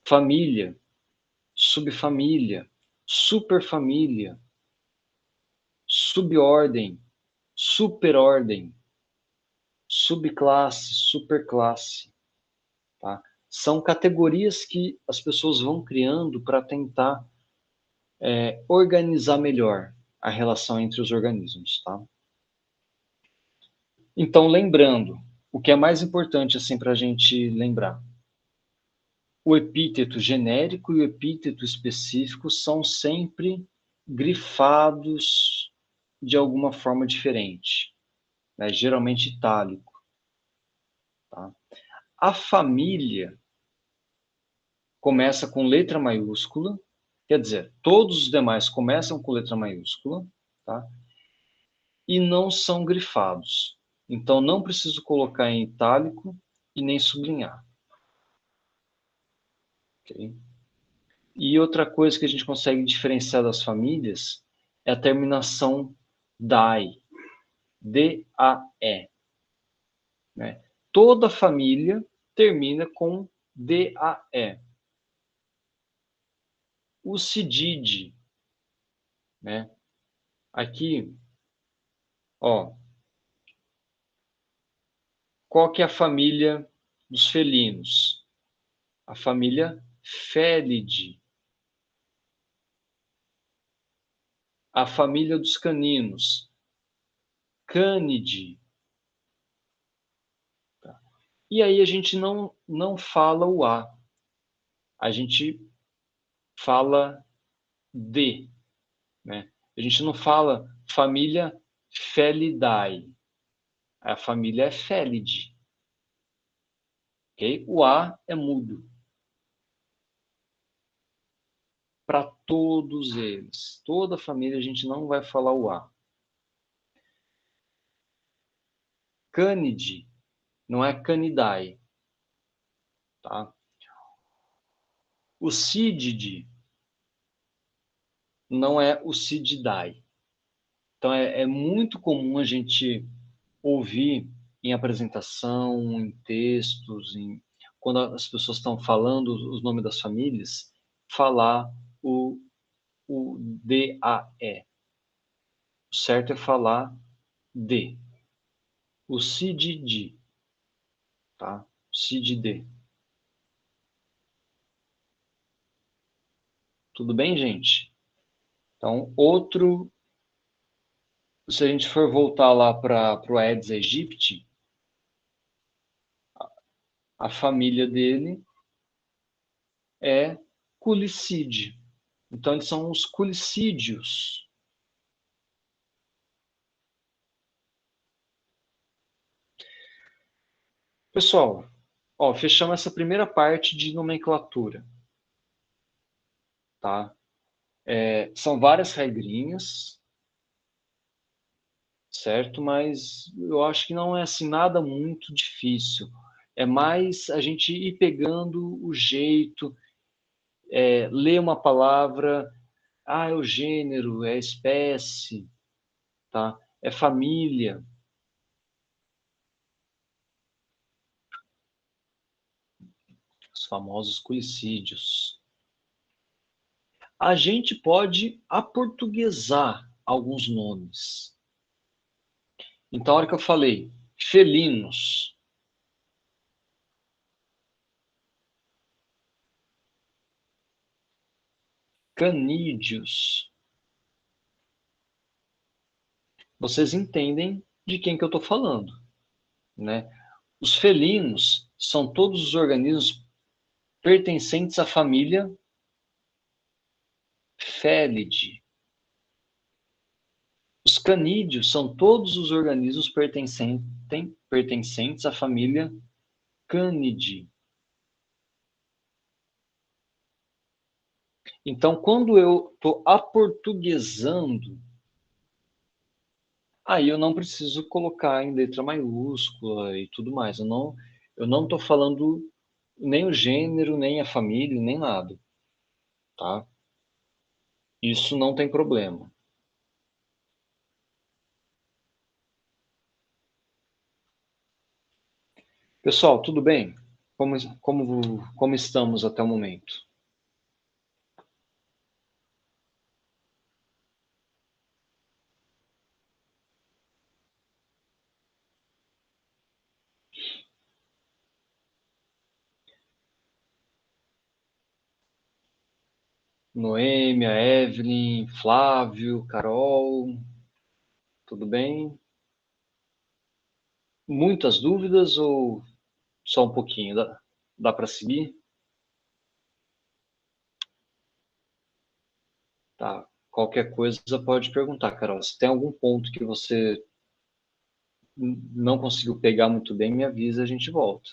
família, subfamília, superfamília, subordem, superordem, subclasse, superclasse. Tá? São categorias que as pessoas vão criando para tentar organizar melhor a relação entre os organismos. Tá? Então, lembrando, o que é mais importante assim, para a gente lembrar, o epíteto genérico e o epíteto específico são sempre grifados de alguma forma diferente, né? Geralmente itálico. Tá? A família começa com letra maiúscula, quer dizer, todos os demais começam com letra maiúscula, tá? E não são grifados. Então, não preciso colocar em itálico e nem sublinhar. Okay? E outra coisa que a gente consegue diferenciar das famílias é a terminação DAE, D-A-E. Né? Toda família termina com D-A-E. O CIDID, né? Aqui, ó, qual que é a família dos felinos? A família Felidae. A família dos caninos, Canidae. Tá? E aí a gente não fala o A. A gente fala D. Né? A gente não fala família Felidae. A família é Felidae. Okay? O A é mudo. Para todos eles. Toda a família a gente não vai falar o A. Canidae não é Canidae. Tá? O Cididae não é o Cididae. Então é muito comum a gente ouvir em apresentação, em textos, quando as pessoas estão falando os nomes das famílias, falar o D-A-E. O certo é falar D. O CID-D. Tá? CID-D. Tudo bem, gente? Então, se a gente for voltar lá para o Aedes aegypti, a família dele é culicídio. Então, eles são os culicídios. Pessoal, ó, fechamos essa primeira parte de nomenclatura. Tá? São várias regrinhas, certo? Mas eu acho que não é assim nada muito difícil. É mais a gente ir pegando o jeito, ler uma palavra, é o gênero, é a espécie, tá? É família. Os famosos culicídios. A gente pode aportuguesar alguns nomes. Então, a hora que eu falei felinos, canídeos, vocês entendem de quem que eu estou falando, né? Os felinos são todos os organismos pertencentes à família Felidae. Os canídeos são todos os organismos pertencentes à família Canidae. Então, quando eu estou aportuguesando, aí eu não preciso colocar em letra maiúscula e tudo mais. Eu não estou falando nem o gênero, nem a família, nem nada. Tá? Isso não tem problema. Pessoal, tudo bem? Como estamos até o momento? Noêmia, Evelyn, Flávio, Carol, tudo bem? Muitas dúvidas ou só um pouquinho? Dá para seguir? Tá. Qualquer coisa pode perguntar, Carol. Se tem algum ponto que você não conseguiu pegar muito bem, me avisa, a gente volta.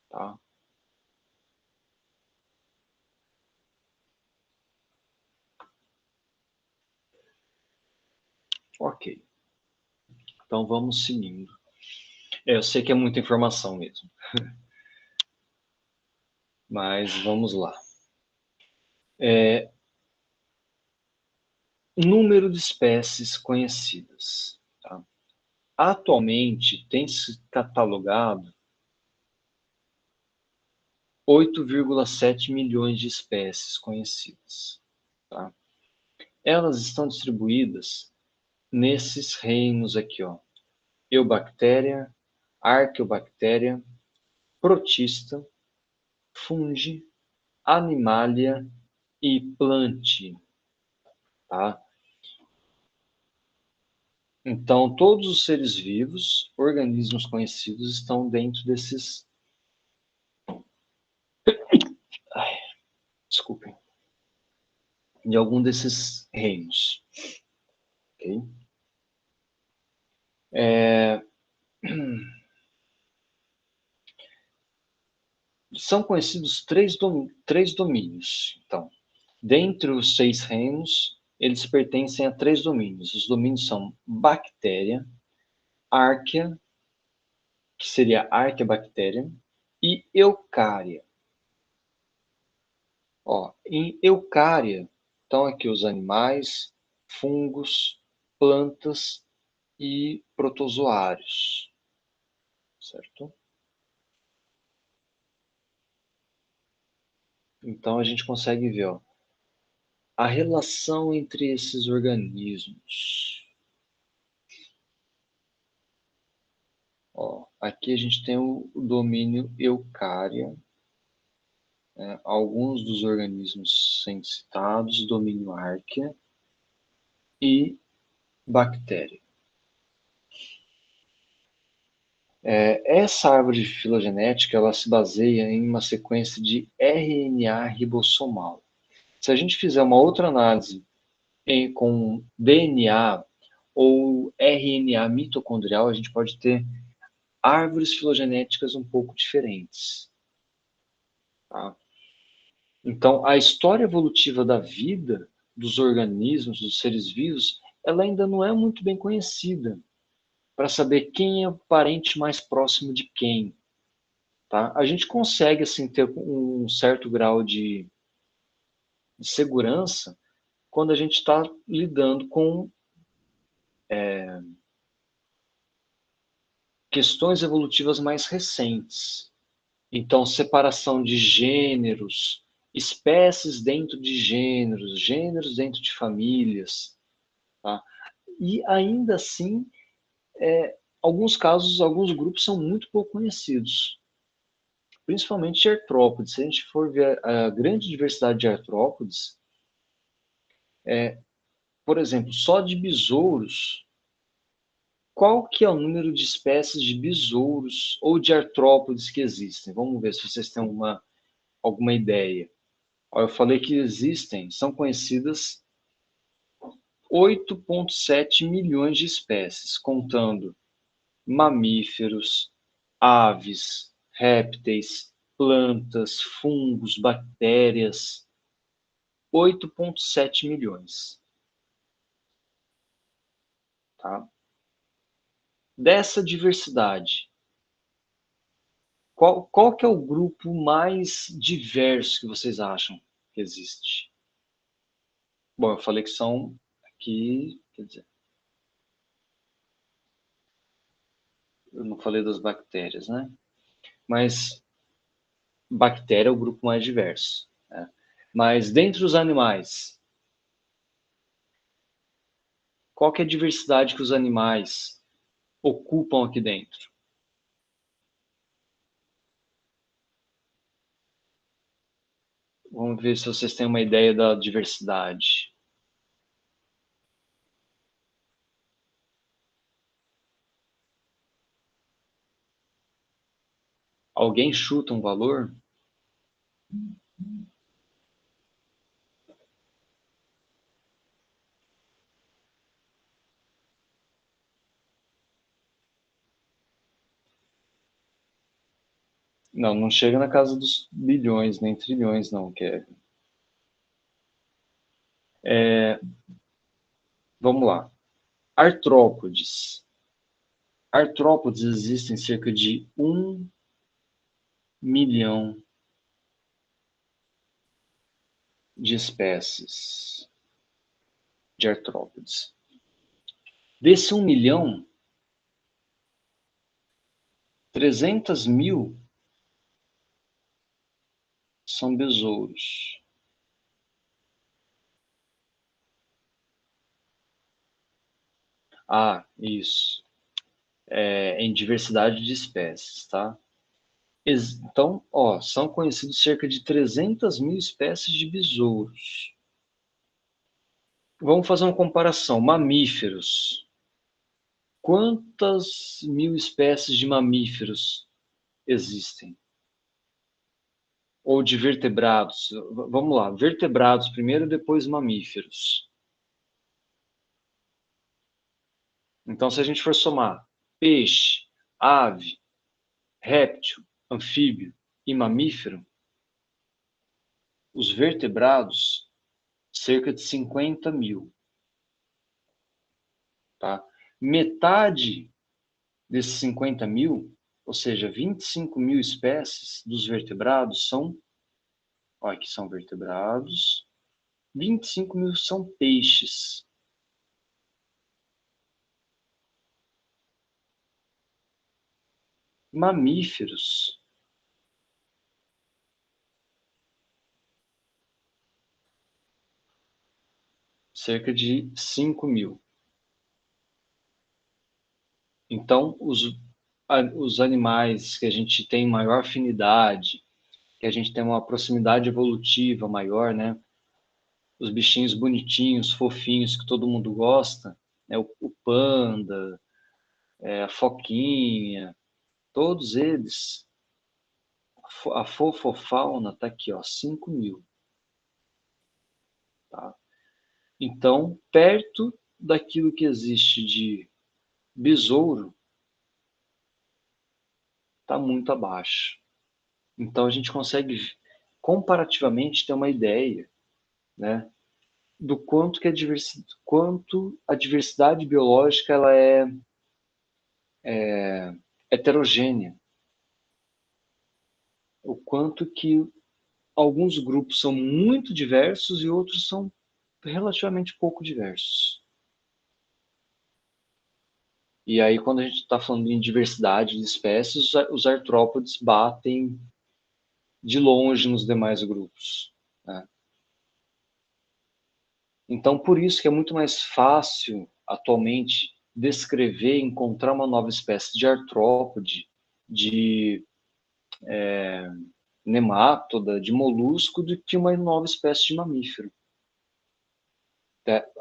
Tá? Ok. Então vamos seguindo. Eu sei que é muita informação mesmo, mas vamos lá. Número de espécies conhecidas. Tá? Atualmente tem-se catalogado 8,7 milhões de espécies conhecidas. Tá? Elas estão distribuídas nesses reinos aqui, ó. Eubactéria, Arqueobactéria, Protista, Fungi, Animalia e Plantae. Tá? Então, todos os seres vivos, organismos conhecidos, estão dentro desses. Desculpem. De algum desses reinos. Okay? São conhecidos três domínios. Então, dentre os 6 reinos, eles pertencem a 3 domínios. Os domínios são bactéria, árquea, que seria Arqueobactéria, e eucária. Ó, em eucária estão aqui os animais, fungos, plantas e protozoários. Certo? Então a gente consegue ver, ó, a relação entre esses organismos. Ó, aqui a gente tem o domínio eucária, né? Alguns dos organismos sendo citados, domínio árquea e bactéria. Essa árvore filogenética, ela se baseia em uma sequência de RNA ribossomal. Se a gente fizer uma outra análise com DNA ou RNA mitocondrial, a gente pode ter árvores filogenéticas um pouco diferentes. Tá? Então, a história evolutiva da vida, dos organismos, dos seres vivos, ela ainda não é muito bem conhecida para saber quem é o parente mais próximo de quem. Tá? A gente consegue assim, ter um certo grau de segurança quando a gente está lidando com questões evolutivas mais recentes. Então, separação de gêneros, espécies dentro de gêneros, gêneros dentro de famílias. Tá? E ainda assim, alguns casos, alguns grupos são muito pouco conhecidos, principalmente de artrópodes. Se a gente for ver a grande diversidade de artrópodes, por exemplo, só de besouros, qual que é o número de espécies de besouros ou de artrópodes que existem? Vamos ver se vocês têm alguma ideia. Eu falei que existem, são conhecidas 8,7 milhões de espécies, contando mamíferos, aves, répteis, plantas, fungos, bactérias. 8,7 milhões. Tá? Dessa diversidade, qual que é o grupo mais diverso que vocês acham que existe? Bom, eu falei que são aqui, quer dizer, eu não falei das bactérias, né? Mas bactéria é o grupo mais diverso. Né? Mas dentre os animais, qual que é a diversidade que os animais ocupam aqui dentro? Vamos ver se vocês têm uma ideia da diversidade. Alguém chuta um valor? Não, não chega na casa dos bilhões, nem trilhões, não, Kevin. Vamos lá. Artrópodes. Artrópodes existem cerca de 1 milhão de espécies de artrópodes. Desse 1 milhão, 300 mil são besouros. Ah, isso. Em diversidade de espécies, tá? Então, são conhecidos cerca de 300 mil espécies de besouros. Vamos fazer uma comparação. Mamíferos. Quantas mil espécies de mamíferos existem? Ou de vertebrados? Vamos lá, vertebrados primeiro, depois mamíferos. Então, se a gente for somar peixe, ave, réptil, anfíbio e mamífero, os vertebrados, cerca de 50 mil. Tá? Metade desses 50 mil, ou seja, 25 mil espécies dos vertebrados são, olha, aqui são vertebrados, 25 mil são peixes. Mamíferos, cerca de 5 mil. Então, os animais que a gente tem maior afinidade, que a gente tem uma proximidade evolutiva maior, né? Os bichinhos bonitinhos, fofinhos, que todo mundo gosta, né? O panda, a foquinha, Todos eles, a fofofauna está aqui, ó, 5.000. Tá? Então, perto daquilo que existe de besouro, está muito abaixo. Então, a gente consegue, comparativamente, ter uma ideia, né, do quanto a diversidade biológica ela é heterogênea. O quanto que alguns grupos são muito diversos e outros são relativamente pouco diversos. E aí, quando a gente está falando em diversidade de espécies, os artrópodes batem de longe nos demais grupos, né? Então, por isso que é muito mais fácil, atualmente, descrever, encontrar uma nova espécie de artrópode, de nemátoda, de molusco, do que uma nova espécie de mamífero.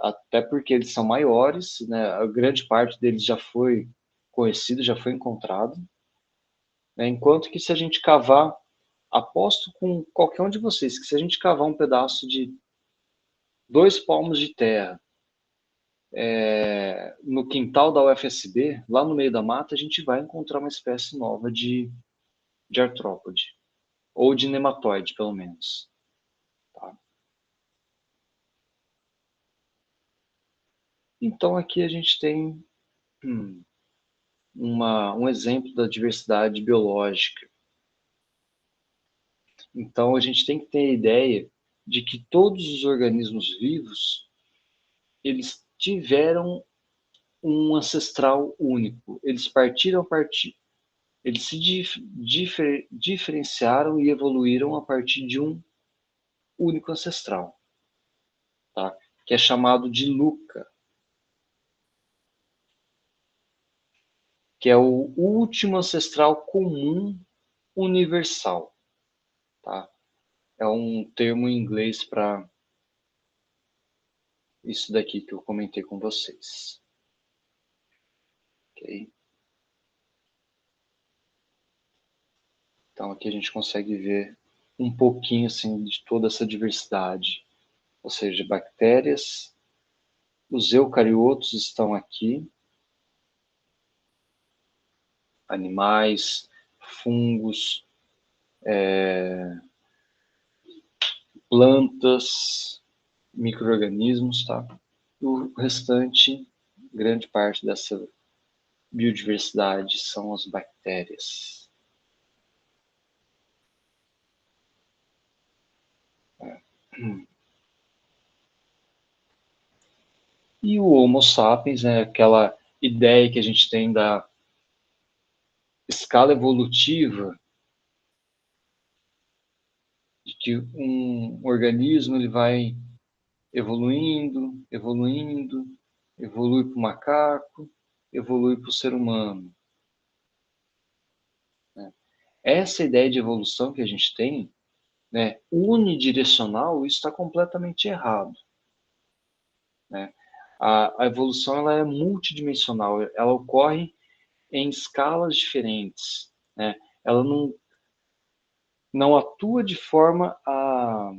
Até porque eles são maiores, né? A grande parte deles já foi conhecido, já foi encontrado, né? Enquanto que se a gente cavar, aposto com qualquer um de vocês, que se a gente cavar um pedaço de 2 palmos de terra no quintal da UFSB, lá no meio da mata, a gente vai encontrar uma espécie nova de artrópode, ou de nematóide, pelo menos. Tá? Então, aqui a gente tem um exemplo da diversidade biológica. Então, a gente tem que ter a ideia de que todos os organismos vivos, eles tiveram um ancestral único. Eles eles se diferenciaram e evoluíram a partir de um único ancestral, tá? Que é chamado de LUCA, que é o último ancestral comum universal, tá? É um termo em inglês para isso daqui que eu comentei com vocês. Ok? Então aqui a gente consegue ver um pouquinho assim de toda essa diversidade, ou seja, bactérias, os eucariotos estão aqui, animais, fungos, plantas, micro-organismos, tá? O restante, grande parte dessa biodiversidade são as bactérias. E o Homo sapiens é aquela ideia que a gente tem da escala evolutiva, de que um organismo ele vai evoluindo, evoluindo, evolui para o macaco, evolui para o ser humano. Essa ideia de evolução que a gente tem, né, unidirecional, isso está completamente errado. Né? A evolução ela é multidimensional, ela ocorre em escalas diferentes. Né? Ela não atua de forma a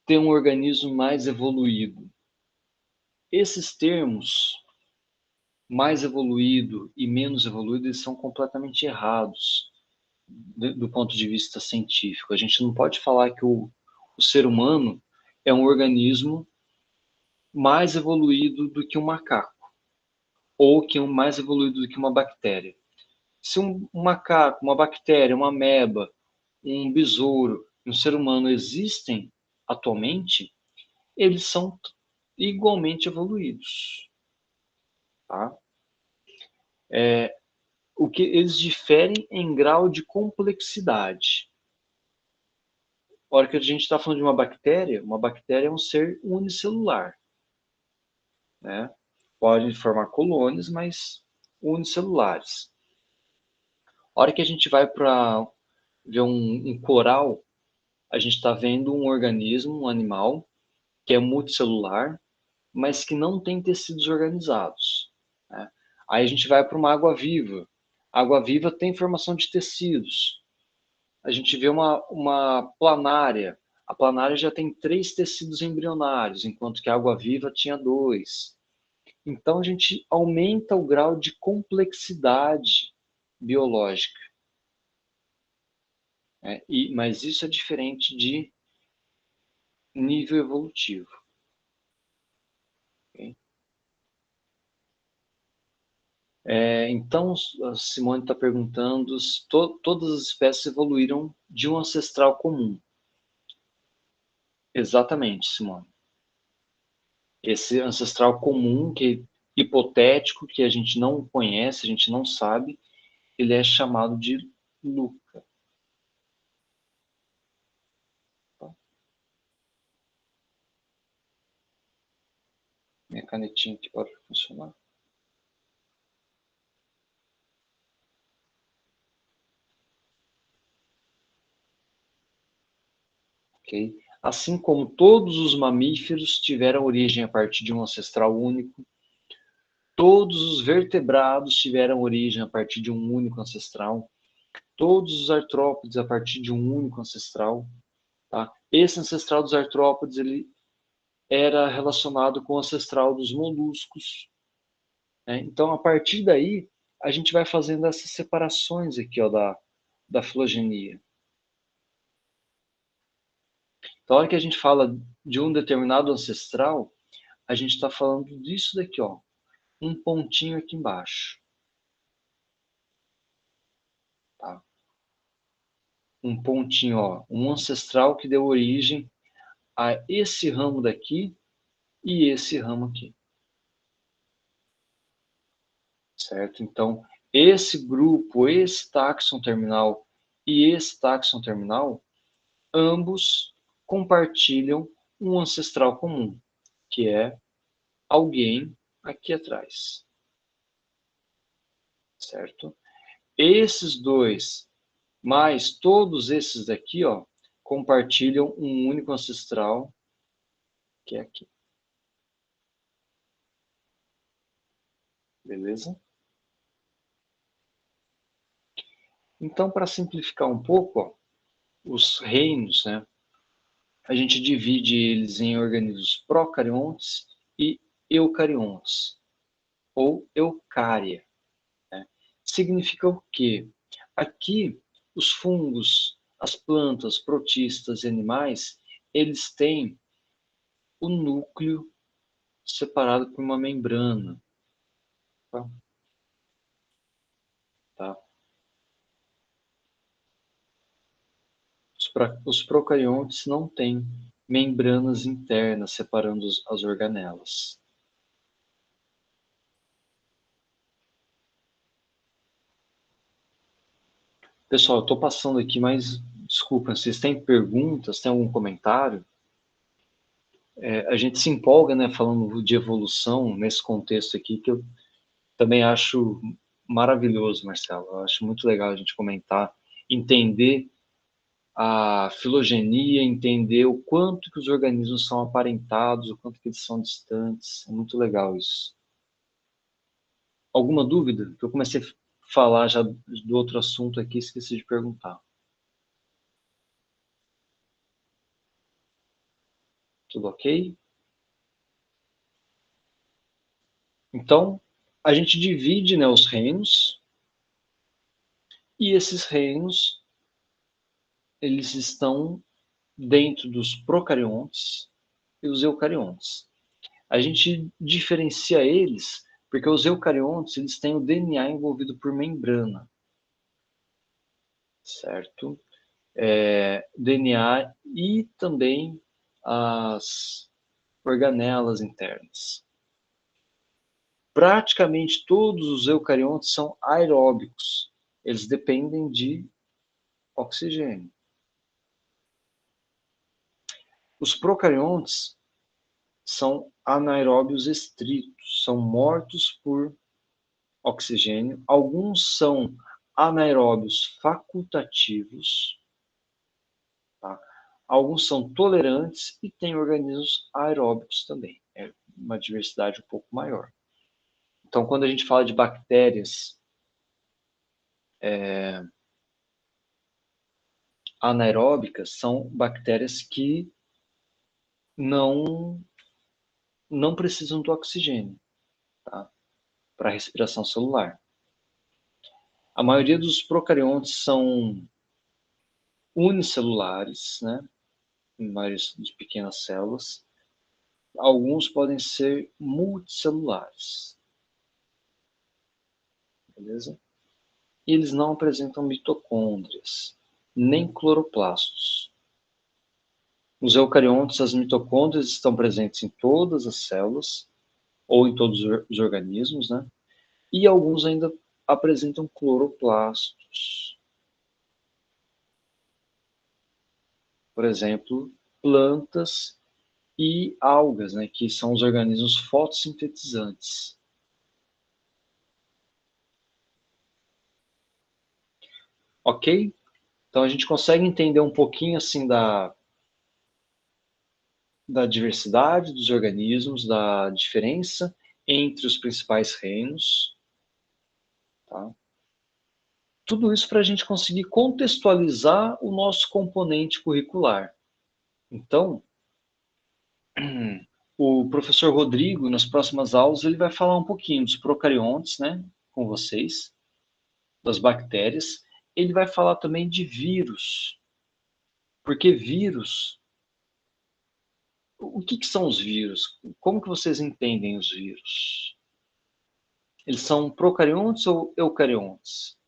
ter um organismo mais evoluído. Esses termos, mais evoluído e menos evoluído, eles são completamente errados do ponto de vista científico. A gente não pode falar que o ser humano é um organismo mais evoluído do que um macaco, ou que mais evoluído do que uma bactéria. Se um macaco, uma bactéria, uma ameba, um besouro, um ser humano existem atualmente, eles são igualmente evoluídos. Tá? O que eles diferem em grau de complexidade. A hora que a gente está falando de uma bactéria é um ser unicelular. Né? Pode formar colônias, mas unicelulares. A hora que a gente vai para ver um coral, a gente está vendo um organismo, um animal, que é multicelular, mas que não tem tecidos organizados. Né? Aí a gente vai para uma água-viva. A água-viva tem formação de tecidos. A gente vê uma planária. A planária já tem 3 tecidos embrionários, enquanto que a água-viva tinha 2. Então, a gente aumenta o grau de complexidade biológica. Mas isso é diferente de nível evolutivo. Okay? Então, a Simone está perguntando se todas as espécies evoluíram de um ancestral comum. Exatamente, Simone. Esse ancestral comum, que é hipotético, que a gente não conhece, a gente não sabe, ele é chamado de Luca. Minha canetinha aqui pode funcionar. Okay? Assim como todos os mamíferos tiveram origem a partir de um ancestral único, todos os vertebrados tiveram origem a partir de um único ancestral, todos os artrópodes a partir de um único ancestral. Tá? Esse ancestral dos artrópodes ele era relacionado com o ancestral dos moluscos. Né? Então, a partir daí, a gente vai fazendo essas separações aqui, ó, da filogenia. Então, a hora que a gente fala de um determinado ancestral, a gente está falando disso daqui, ó, um pontinho aqui embaixo. Tá? Um pontinho, ó, um ancestral que deu origem a esse ramo daqui e esse ramo aqui. Certo? Então, esse grupo, esse táxon terminal e esse táxon terminal, ambos compartilham um ancestral comum, que é alguém aqui atrás. Certo? Esses dois, mais todos esses daqui, ó, compartilham um único ancestral, que é aqui. Beleza? Então, para simplificar um pouco, ó, os reinos, né, a gente divide eles em organismos procariontes e eucariontes, ou eucária. Né? Significa o quê? Aqui, os fungos, as plantas, protistas e animais, eles têm o núcleo separado por uma membrana. Tá? Tá? Os procariontes não têm membranas internas separando as organelas. Pessoal, eu estou passando aqui, mas desculpa, vocês têm perguntas, tem algum comentário? A gente se empolga, né, falando de evolução nesse contexto aqui, que eu também acho maravilhoso, Marcelo. Eu acho muito legal a gente comentar, entender a filogenia, entender o quanto que os organismos são aparentados, o quanto que eles são distantes. É muito legal isso. Alguma dúvida? Que eu comecei a falar já do outro assunto aqui, esqueci de perguntar. Tudo ok? Então, a gente divide, né, os reinos, e esses reinos, eles estão dentro dos procariontes e os eucariontes. A gente diferencia eles porque os eucariontes eles têm o DNA envolvido por membrana, certo? DNA e também as organelas internas. Praticamente todos os eucariontes são aeróbicos. Eles dependem de oxigênio. Os procariontes são anaeróbios estritos, são mortos por oxigênio. Alguns são anaeróbios facultativos, tá? Alguns são tolerantes e tem organismos aeróbicos também. É uma diversidade um pouco maior. Então, quando a gente fala de bactérias anaeróbicas, são bactérias que não precisam do oxigênio, tá? Para a respiração celular. A maioria dos procariontes são unicelulares, né? Mais de pequenas células. Alguns podem ser multicelulares. Beleza? E eles não apresentam mitocôndrias, nem cloroplastos. Nos eucariontes, as mitocôndrias estão presentes em todas as células, ou em todos os organismos, né? E alguns ainda apresentam cloroplastos. Por exemplo, plantas e algas, né, que são os organismos fotossintetizantes. Ok? Então a gente consegue entender um pouquinho assim da diversidade dos organismos, da diferença entre os principais reinos. Tá? Tudo isso para a gente conseguir contextualizar o nosso componente curricular. Então, o professor Rodrigo, nas próximas aulas, ele vai falar um pouquinho dos procariontes, né, com vocês, das bactérias. Ele vai falar também de vírus, porque vírus, o que são os vírus? Como que vocês entendem os vírus? Eles são procariontes ou eucariontes?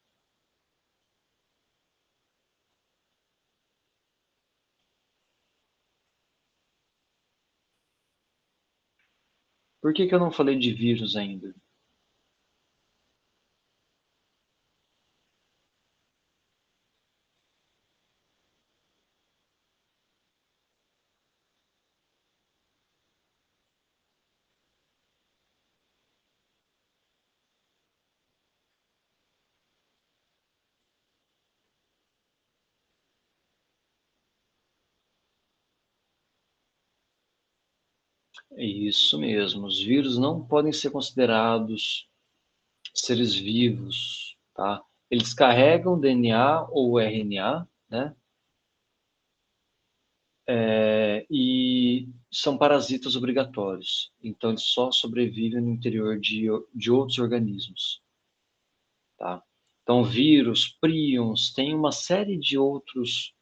Por que eu não falei de vírus ainda? É isso mesmo, os vírus não podem ser considerados seres vivos, tá? Eles carregam DNA ou RNA, né? E são parasitas obrigatórios. Então, eles só sobrevivem no interior de outros organismos, tá? Então, vírus, prions, tem uma série de outros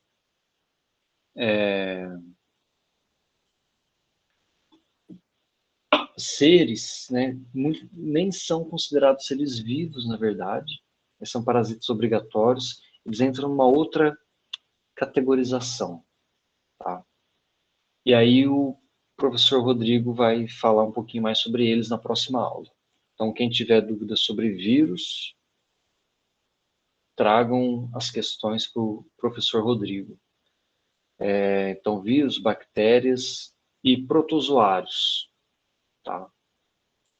seres, né? Nem são considerados seres vivos, na verdade. Eles são parasitas obrigatórios. Eles entram numa outra categorização, tá? E aí o professor Rodrigo vai falar um pouquinho mais sobre eles na próxima aula. Então, quem tiver dúvidas sobre vírus, tragam as questões para o professor Rodrigo. Então, vírus, bactérias e protozoários. Tá?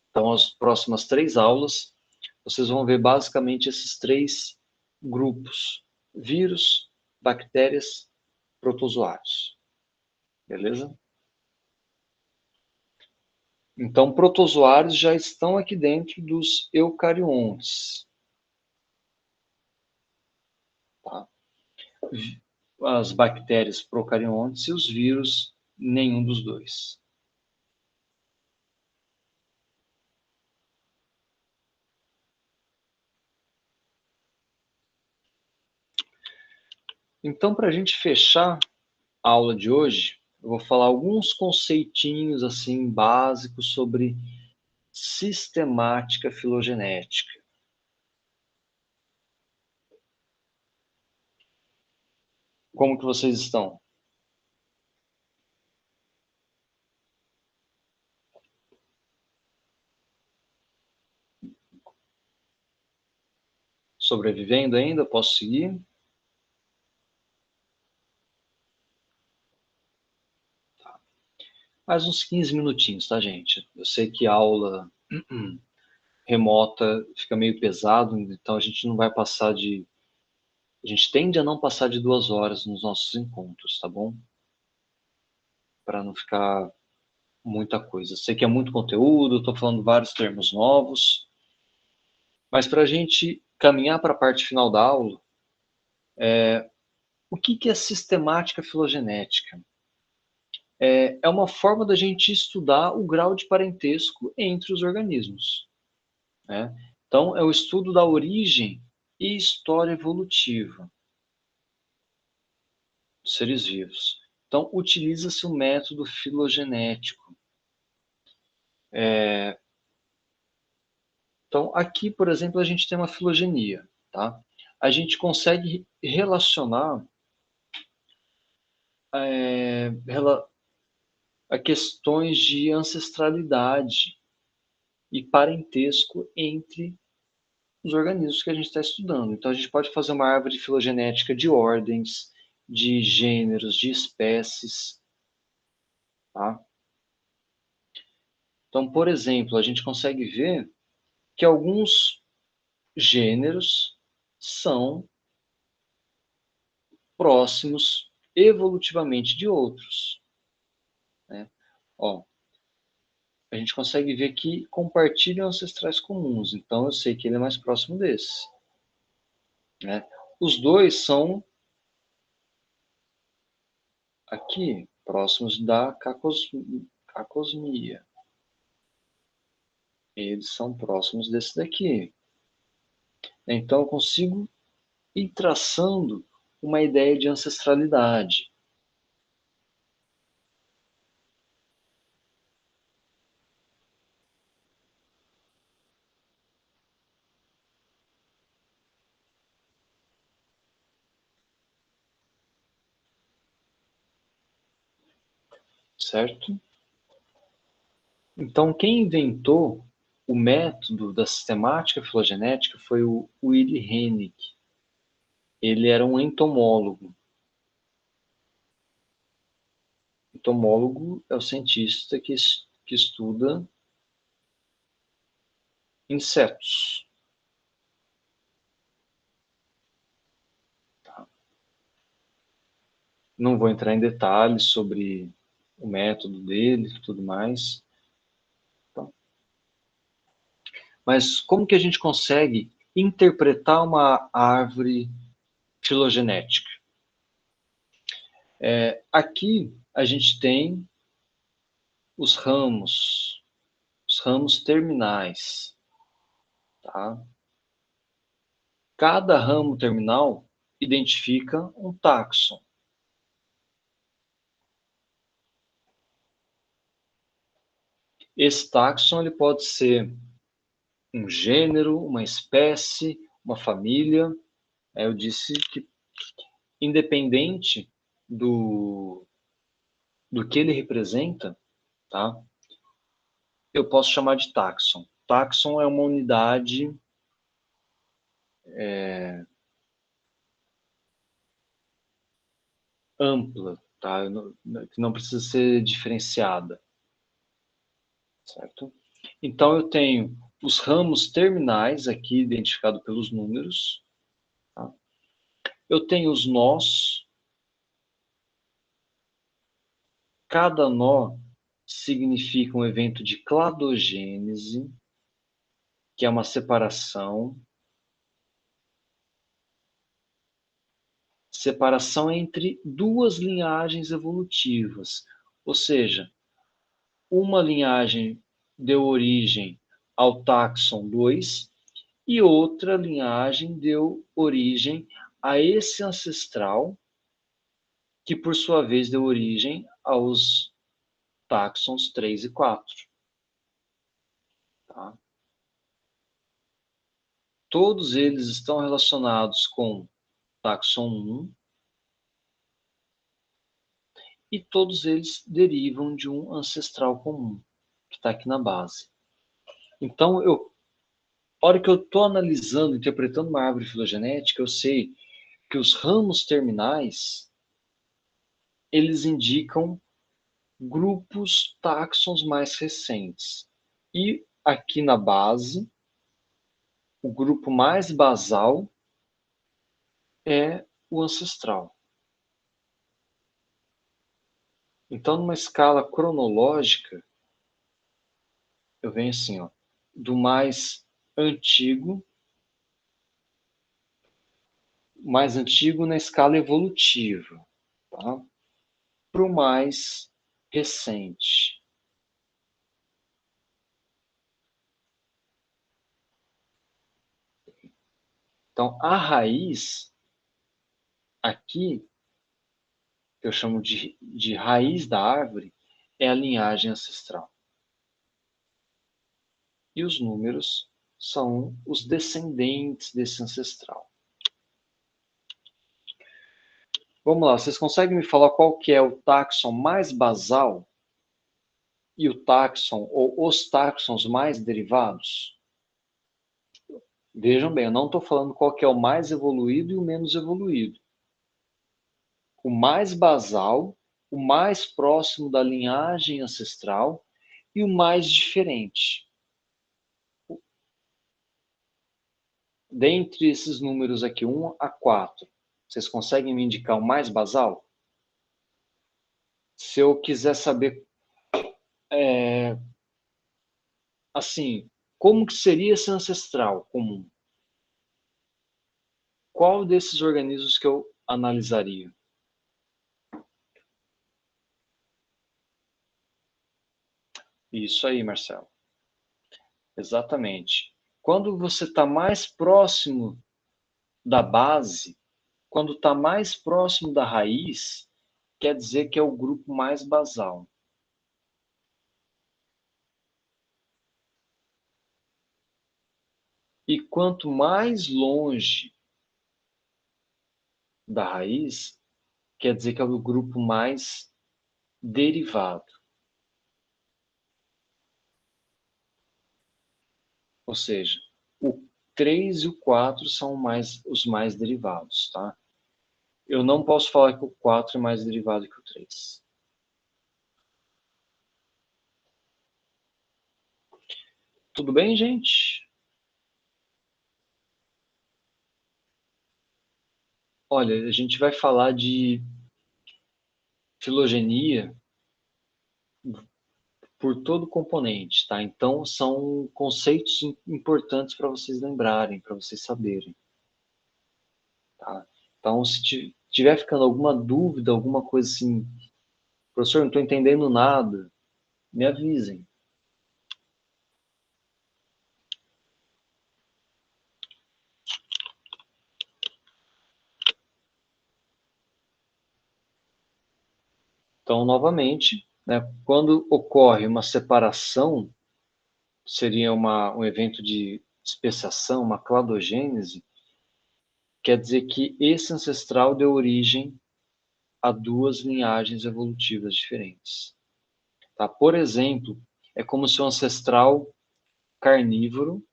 Então, as próximas 3 aulas, vocês vão ver basicamente esses 3 grupos. Vírus, bactérias, protozoários. Beleza? Então, protozoários já estão aqui dentro dos eucariontes. Tá? As bactérias procariontes e os vírus, nenhum dos dois. Então, para a gente fechar a aula de hoje, eu vou falar alguns conceitinhos assim básicos sobre sistemática filogenética. Como que vocês estão? Sobrevivendo ainda? Posso seguir? Mais uns 15 minutinhos, tá, gente? Eu sei que a aula remota fica meio pesado, então a gente não vai passar de... A gente tende a não passar de 2 horas nos nossos encontros, tá bom? Para não ficar muita coisa. Sei que é muito conteúdo, estou falando vários termos novos, Mas para a gente caminhar para a parte final da aula, o que é sistemática filogenética? É uma forma da gente estudar o grau de parentesco entre os organismos, né? Então, é o estudo da origem e história evolutiva dos seres vivos. Então, utiliza-se o método filogenético. Então, aqui, por exemplo, a gente tem uma filogenia, tá? A gente consegue relacionar a questões de ancestralidade e parentesco entre os organismos que a gente está estudando. Então, a gente pode fazer uma árvore filogenética de ordens, de gêneros, de espécies, tá? Então, por exemplo, a gente consegue ver que alguns gêneros são próximos evolutivamente de outros, né? Ó, a gente consegue ver que compartilham ancestrais comuns, então eu sei que ele é mais próximo desse, né? Os dois são aqui próximos da cacosmia. Eles são próximos desse daqui. Então eu consigo ir traçando uma ideia de ancestralidade. Certo? Então, quem inventou o método da sistemática filogenética foi o Willy Hennig. Ele era um entomólogo. Entomólogo é o cientista que estuda insetos. Tá? Não vou entrar em detalhes sobre o método dele e tudo mais. Tá? Mas como que a gente consegue interpretar uma árvore filogenética? Aqui a gente tem os ramos terminais. Tá? Cada ramo terminal identifica um táxon. Esse táxon ele pode ser um gênero, uma espécie, uma família. Eu disse que, independente do que ele representa, tá? Eu posso chamar de táxon. Táxon é uma unidade ampla, tá? Que não precisa ser diferenciada, certo? Então, eu tenho os ramos terminais aqui, identificado pelos números. Tá? Eu tenho os nós. Cada nó significa um evento de cladogênese, que é uma separação entre duas linhagens evolutivas. Ou seja, uma linhagem deu origem ao táxon 2 e outra linhagem deu origem a esse ancestral, que por sua vez deu origem aos táxons 3 e 4. Tá? Todos eles estão relacionados com táxon 1 e todos eles derivam de um ancestral comum, que está aqui na base. Então, a hora que eu estou analisando, interpretando uma árvore filogenética, eu sei que os ramos terminais, eles indicam grupos táxons mais recentes. E aqui na base, o grupo mais basal é o ancestral. Então, numa escala cronológica, eu venho assim, ó, do mais antigo mais antigo na escala evolutiva, tá? Para o mais recente. Então, a raiz, aqui, que eu chamo de raiz da árvore, é a linhagem ancestral. E os números são os descendentes desse ancestral. Vamos lá, vocês conseguem me falar qual que é o táxon mais basal e o táxon ou os táxons mais derivados? Vejam bem, eu não estou falando qual que é o mais evoluído e o menos evoluído. O mais basal, o mais próximo da linhagem ancestral e o mais diferente. Dentre esses números aqui, 1 a 4, vocês conseguem me indicar o mais basal? Se eu quiser saber, assim, como que seria esse ancestral comum? Qual desses organismos que eu analisaria? Isso aí, Marcelo. Exatamente. Quando você está mais próximo da base, quando está mais próximo da raiz, quer dizer que é o grupo mais basal. E quanto mais longe da raiz, quer dizer que é o grupo mais derivado. Ou seja, o 3 e o 4 são os mais derivados, tá? Eu não posso falar que o 4 é mais derivado que o 3. Tudo bem, gente? Olha, a gente vai falar de filogenia por todo componente, tá? Então, são conceitos importantes para vocês lembrarem, para vocês saberem, tá? Então, se tiver ficando alguma dúvida, alguma coisa assim, professor, não estou entendendo nada, me avisem. Então, novamente, né, quando ocorre uma separação, seria um evento de especiação, uma cladogênese, quer dizer que esse ancestral deu origem a duas linhagens evolutivas diferentes. Tá? Por exemplo, é como se o ancestral carnívoro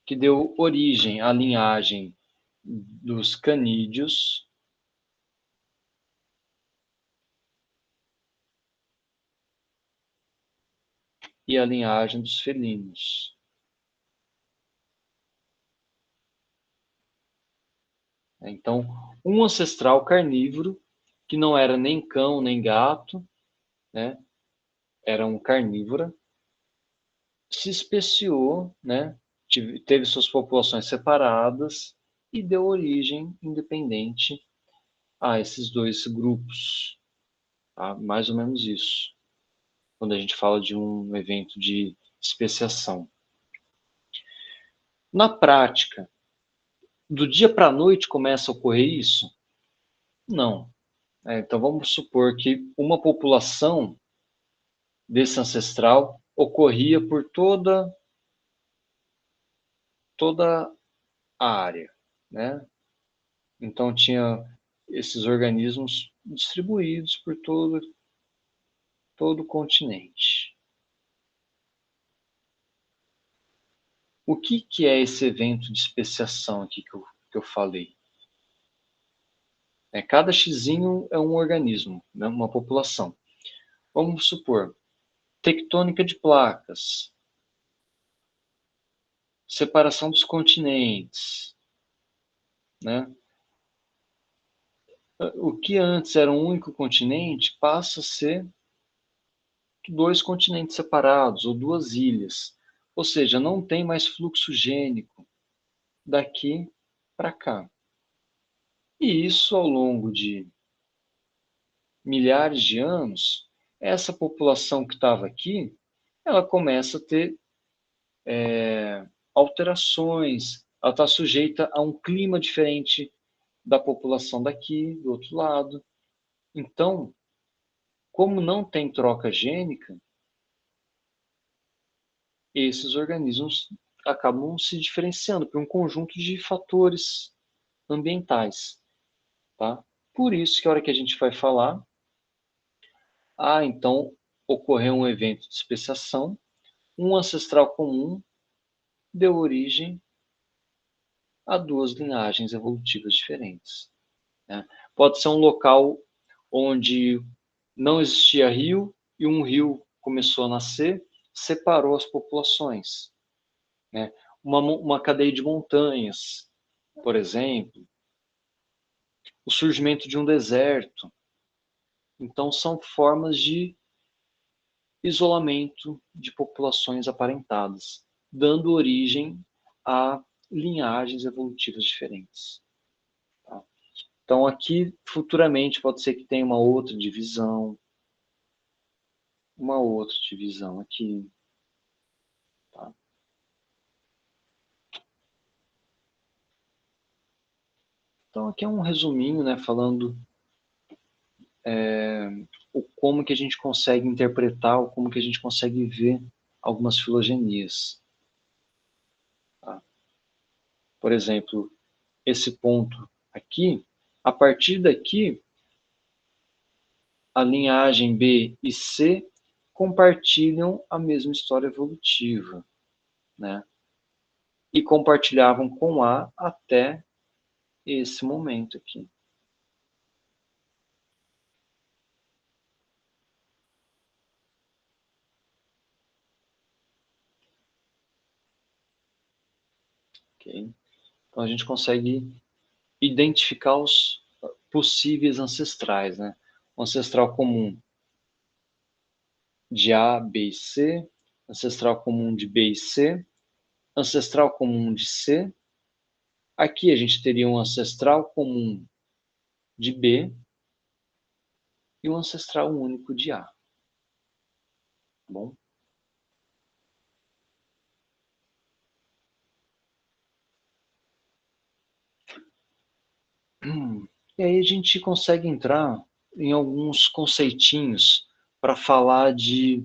que deu origem à linhagem dos canídeos e a linhagem dos felinos. Então, um ancestral carnívoro, que não era nem cão nem gato, né, era um carnívora, se especiou, né, teve suas populações separadas e deu origem independente a esses dois grupos. Tá? Mais ou menos isso, quando a gente fala de um evento de especiação. Na prática, do dia para a noite começa a ocorrer isso? Não. Então vamos supor que uma população desse ancestral ocorria por toda a área, né? Então tinha esses organismos distribuídos por todo o continente. O que é esse evento de especiação aqui que eu falei? Cada xizinho é um organismo, né? Uma população. Vamos supor, tectônica de placas, separação dos continentes, né? O que antes era um único continente passa a ser dois continentes separados ou duas ilhas. Ou seja, não tem mais fluxo gênico daqui para cá. E isso, ao longo de milhares de anos, essa população que estava aqui, ela começa a ter alterações, ela está sujeita a um clima diferente da população daqui, do outro lado. Então, como não tem troca gênica, esses organismos acabam se diferenciando por um conjunto de fatores ambientais, tá? Por isso que a hora que a gente vai falar, então ocorreu um evento de especiação, um ancestral comum deu origem a duas linhagens evolutivas diferentes, né? Pode ser um local onde não existia rio e um rio começou a nascer, separou as populações, né? Uma cadeia de montanhas, por exemplo, o surgimento de um deserto. Então, são formas de isolamento de populações aparentadas, dando origem a linhagens evolutivas diferentes. Tá? Então, aqui, futuramente, pode ser que tenha uma outra divisão aqui. Tá? Então, aqui é um resuminho, né, falando como que a gente consegue interpretar, ou como que a gente consegue ver algumas filogenias. Tá? Por exemplo, esse ponto aqui, a partir daqui, a linhagem B e C compartilham a mesma história evolutiva, né? E compartilhavam com A até esse momento aqui. Okay? Então a gente consegue identificar os possíveis ancestrais, né? O ancestral comum de A, B e C, ancestral comum de B e C, ancestral comum de C. Aqui a gente teria um ancestral comum de B e um ancestral único de A. Tá bom? E aí a gente consegue entrar em alguns conceitinhos para falar de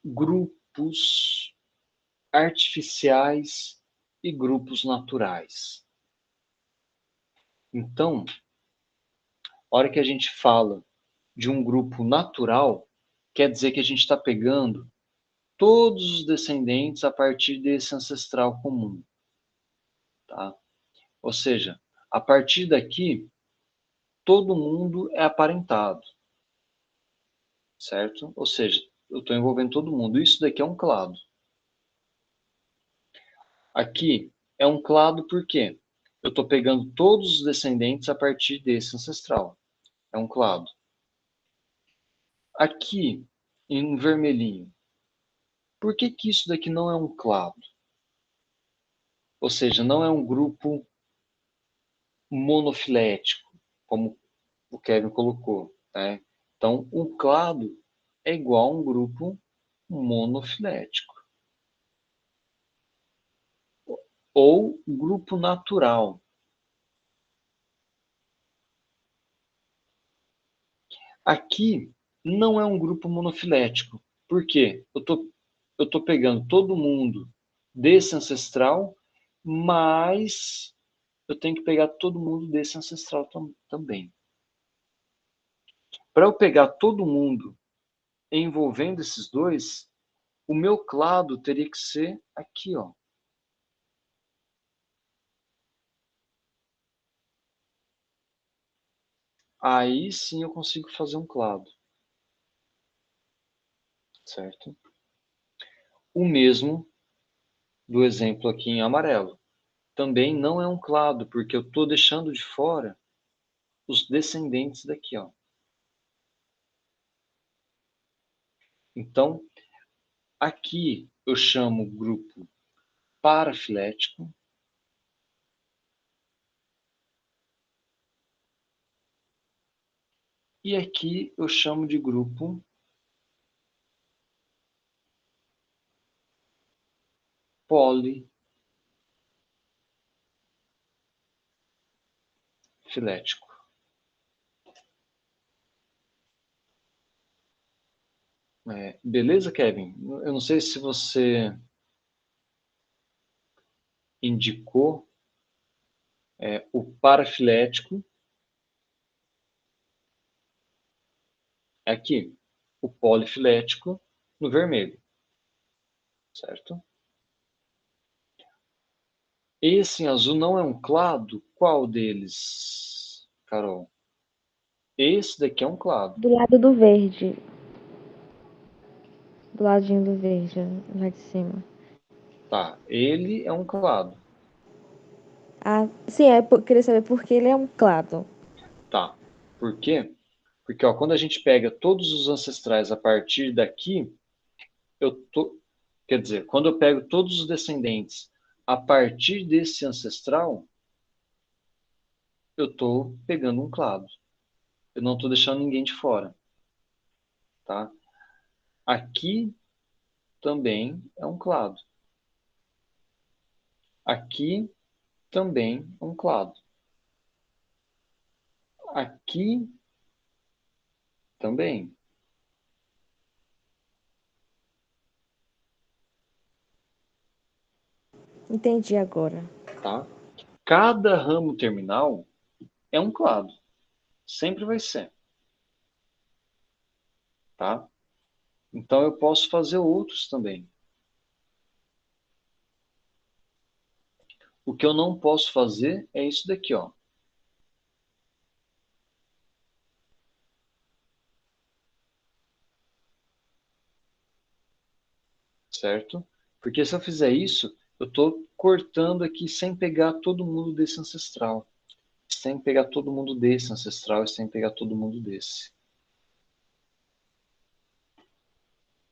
grupos artificiais e grupos naturais. Então, a hora que a gente fala de um grupo natural, quer dizer que a gente está pegando todos os descendentes a partir desse ancestral comum. Tá? Ou seja, a partir daqui, todo mundo é aparentado. Certo? Ou seja, eu estou envolvendo todo mundo. Isso daqui é um clado. Aqui é um clado por quê? Eu estou pegando todos os descendentes a partir desse ancestral. É um clado. Aqui, em vermelhinho, por que que isso daqui não é um clado? Ou seja, não é um grupo monofilético, como o Kevin colocou. Né? Então, um clado é igual a um grupo monofilético. Ou grupo natural. Aqui não é um grupo monofilético. Por quê? Eu tô pegando todo mundo desse ancestral, mas eu tenho que pegar todo mundo desse ancestral também. Para eu pegar todo mundo envolvendo esses dois, o meu clado teria que ser aqui, ó. Aí sim eu consigo fazer um clado. Certo? O mesmo do exemplo aqui em amarelo. Também não é um clado, porque eu estou deixando de fora os descendentes daqui, ó. Então, aqui eu chamo o grupo parafilético. E aqui eu chamo de grupo polifilético. Beleza, Kevin? Eu não sei se você indicou o parafilético. Aqui, o polifilético no vermelho, certo? Esse em azul não é um clado? Qual deles, Carol? Esse daqui é um clado. Do lado do verde. Do ladinho do verde, lá de cima. Tá, ele é um clado. Ah, sim, queria saber por que ele é um clado. Tá. Por quê? Porque ó, quando a gente pega todos os ancestrais a partir daqui, quer dizer, quando eu pego todos os descendentes a partir desse ancestral, eu estou pegando um clado. Eu não estou deixando ninguém de fora. Tá? Aqui também é um clado. Aqui também é um clado. Aqui também. Entendi agora. Tá? Cada ramo terminal é um clado. Sempre vai ser. Tá? Então eu posso fazer outros também. O que eu não posso fazer é isso daqui, ó. Certo? Porque se eu fizer isso, eu estou cortando aqui sem pegar todo mundo desse ancestral. Sem pegar todo mundo desse ancestral e sem pegar todo mundo desse.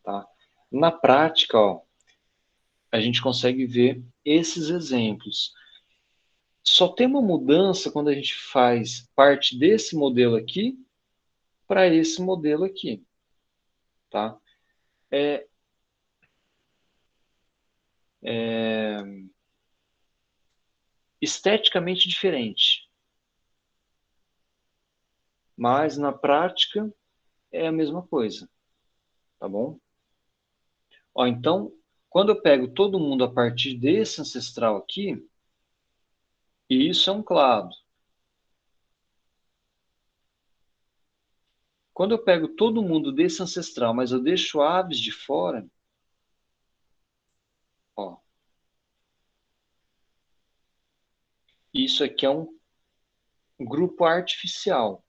Tá? Na prática, ó, a gente consegue ver esses exemplos. Só tem uma mudança quando a gente faz parte desse modelo aqui para esse modelo aqui. Tá? É esteticamente diferente, mas na prática é a mesma coisa, tá bom? Ó, então, quando eu pego todo mundo a partir desse ancestral aqui, isso é um clado. Quando eu pego todo mundo desse ancestral, mas eu deixo aves de fora, ó, isso aqui é um grupo artificial,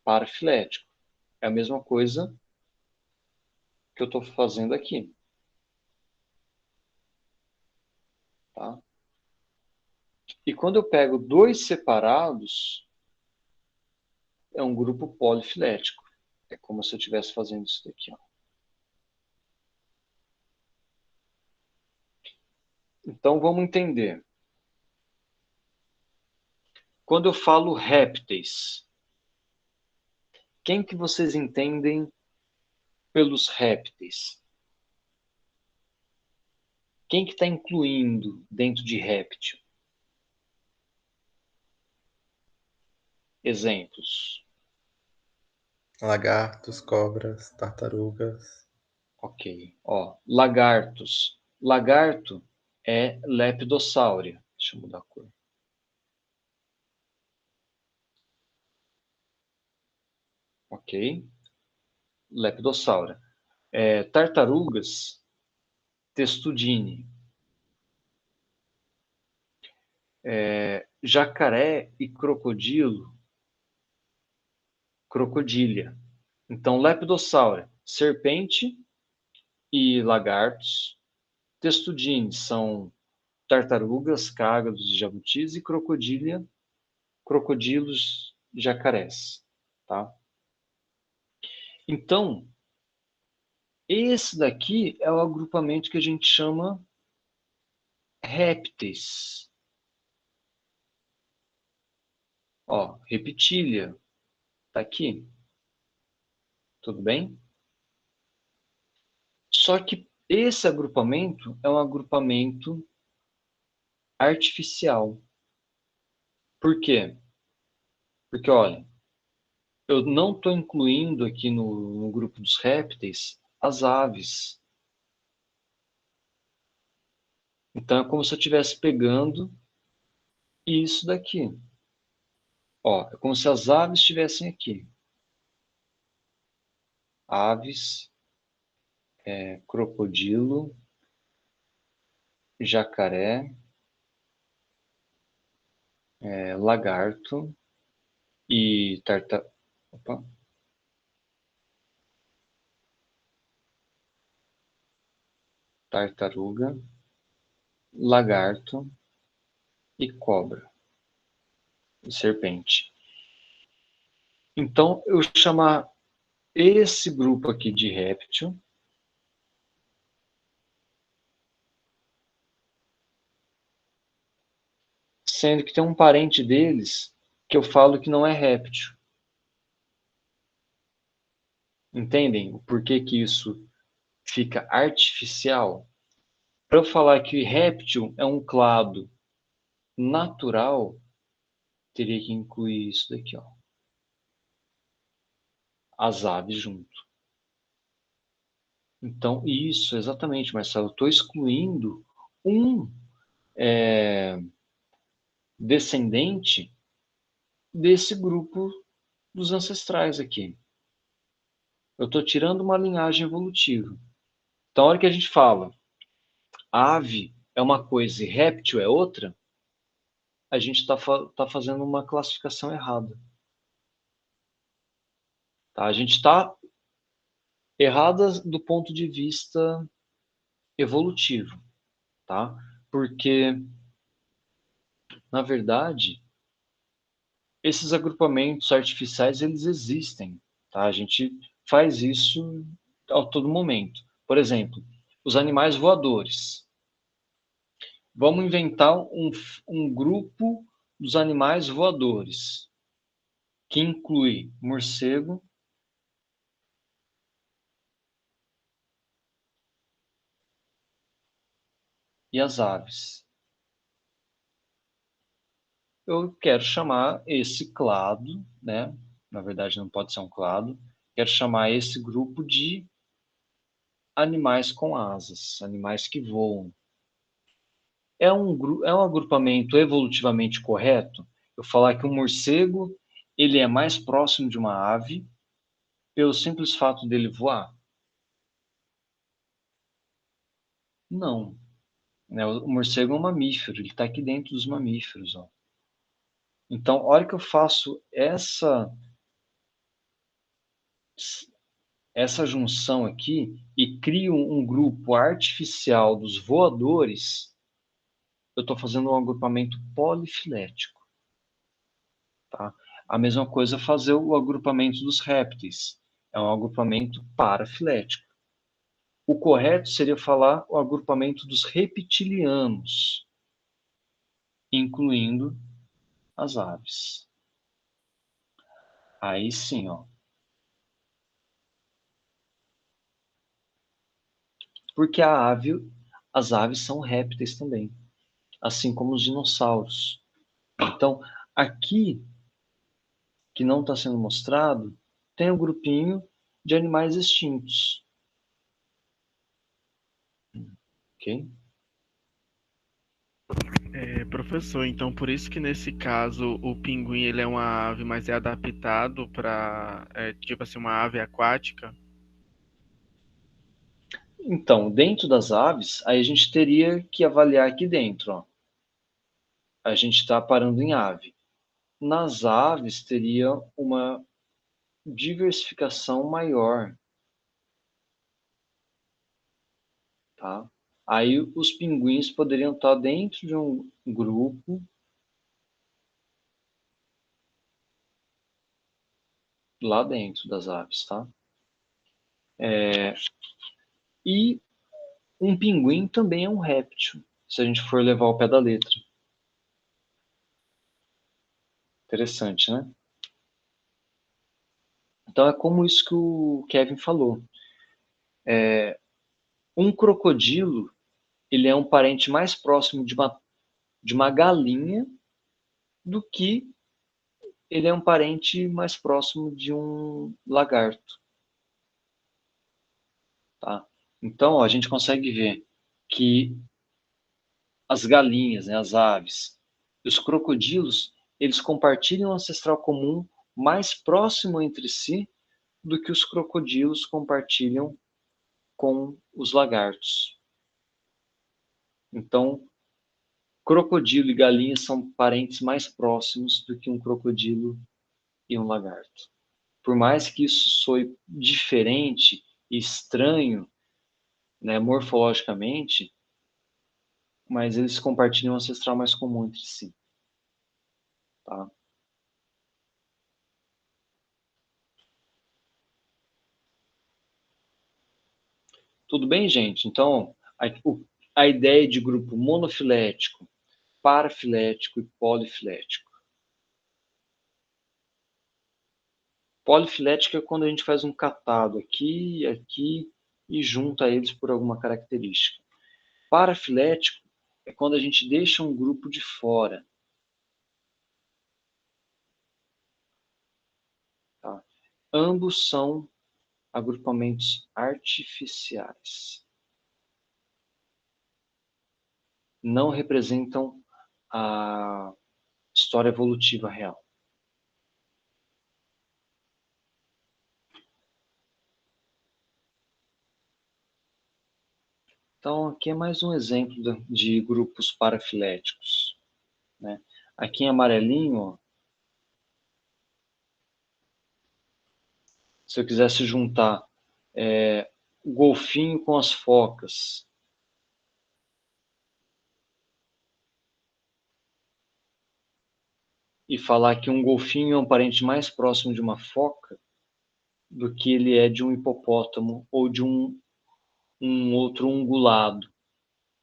parafilético. É a mesma coisa que eu estou fazendo aqui. Tá? E quando eu pego dois separados, é um grupo polifilético. É como se eu estivesse fazendo isso daqui. Ó. Então vamos entender. Quando eu falo répteis, quem que vocês entendem pelos répteis? Quem que está incluindo dentro de réptil? Exemplos. Lagartos, cobras, tartarugas. Ok. Ó, lagartos. Lagarto é lepidossáurea. Deixa eu mudar a cor. Ok. Lepidossáurea. Tartarugas, testudine. Jacaré e crocodilo, crocodília. Então, lepidossáurea, serpente e lagartos. Testudines são tartarugas, cágados e jabutis. E crocodília, crocodilos e jacarés. Tá? Então, Esse daqui é o agrupamento que a gente chama répteis. Ó, reptília, tá aqui. Tudo bem? Só que esse agrupamento é um agrupamento artificial. Por quê? Porque, olha, eu não estou incluindo aqui no grupo dos répteis as aves. Então, é como se eu estivesse pegando isso daqui. Ó, é como se as aves estivessem aqui. Aves, crocodilo, jacaré, lagarto e opa, tartaruga, lagarto e cobra e serpente. Então, eu chamar esse grupo aqui de réptil, sendo que tem um parente deles que eu falo que não é réptil. Entendem o porquê que isso fica artificial? Para eu falar que réptil é um clado natural, teria que incluir isso daqui, ó. As aves junto. Então, isso, exatamente, Marcelo. Eu estou excluindo um descendente desse grupo dos ancestrais aqui. Eu estou tirando uma linhagem evolutiva. Então, a hora que a gente fala ave é uma coisa e réptil é outra, a gente tá fazendo uma classificação errada. Tá? A gente está errada do ponto de vista evolutivo. Tá? Porque, na verdade, esses agrupamentos artificiais, eles existem. Tá? A gente faz isso a todo momento. Por exemplo, os animais voadores. Vamos inventar um grupo dos animais voadores, que inclui morcego, e as aves. Eu quero chamar esse clado, né? Na verdade, não pode ser um clado. Quero chamar esse grupo de animais com asas, animais que voam. É um agrupamento evolutivamente correto eu falar que o morcego ele é mais próximo de uma ave pelo simples fato dele voar? Não. Né? O morcego é um mamífero, ele está aqui dentro dos mamíferos. Ó. Então, a hora que eu faço essa junção aqui e crio um grupo artificial dos voadores, eu estou fazendo um agrupamento polifilético. Tá? A mesma coisa fazer o agrupamento dos répteis. É um agrupamento parafilético. O correto seria falar o agrupamento dos reptilianos, incluindo as aves. Aí sim, ó. Porque as aves são répteis também, assim como os dinossauros. Então, aqui, que não está sendo mostrado, tem um grupinho de animais extintos. Ok? Professor, então por isso que nesse caso o pinguim ele é uma ave, mas é adaptado para, tipo assim, uma ave aquática. Então, dentro das aves, aí a gente teria que avaliar aqui dentro. Ó. A gente está parando em ave. Nas aves, teria uma diversificação maior. Tá? Aí os pinguins poderiam estar dentro de um grupo lá dentro das aves, tá? E um pinguim também é um réptil, se a gente for levar ao pé da letra. Interessante, né? Então é como isso que o Kevin falou. Um crocodilo, ele é um parente mais próximo de uma galinha do que ele é um parente mais próximo de um lagarto. Tá? Então, ó, a gente consegue ver que as galinhas, né, as aves, e os crocodilos, eles compartilham um ancestral comum mais próximo entre si do que os crocodilos compartilham com os lagartos. Então, crocodilo e galinha são parentes mais próximos do que um crocodilo e um lagarto. Por mais que isso soe diferente e estranho, né, morfologicamente, mas eles compartilham um ancestral mais comum entre si. Tá? Tudo bem, gente? Então, a ideia de grupo monofilético, parafilético e polifilético. Polifilético é quando a gente faz um catado aqui, aqui e junta eles por alguma característica. Parafilético é quando a gente deixa um grupo de fora. Tá? Ambos são agrupamentos artificiais. Não representam a história evolutiva real. Então, aqui é mais um exemplo de grupos parafiléticos. Né? Aqui em amarelinho, ó, se eu quisesse juntar o golfinho com as focas, e falar que um golfinho é um parente mais próximo de uma foca do que ele é de um hipopótamo ou de um outro ungulado.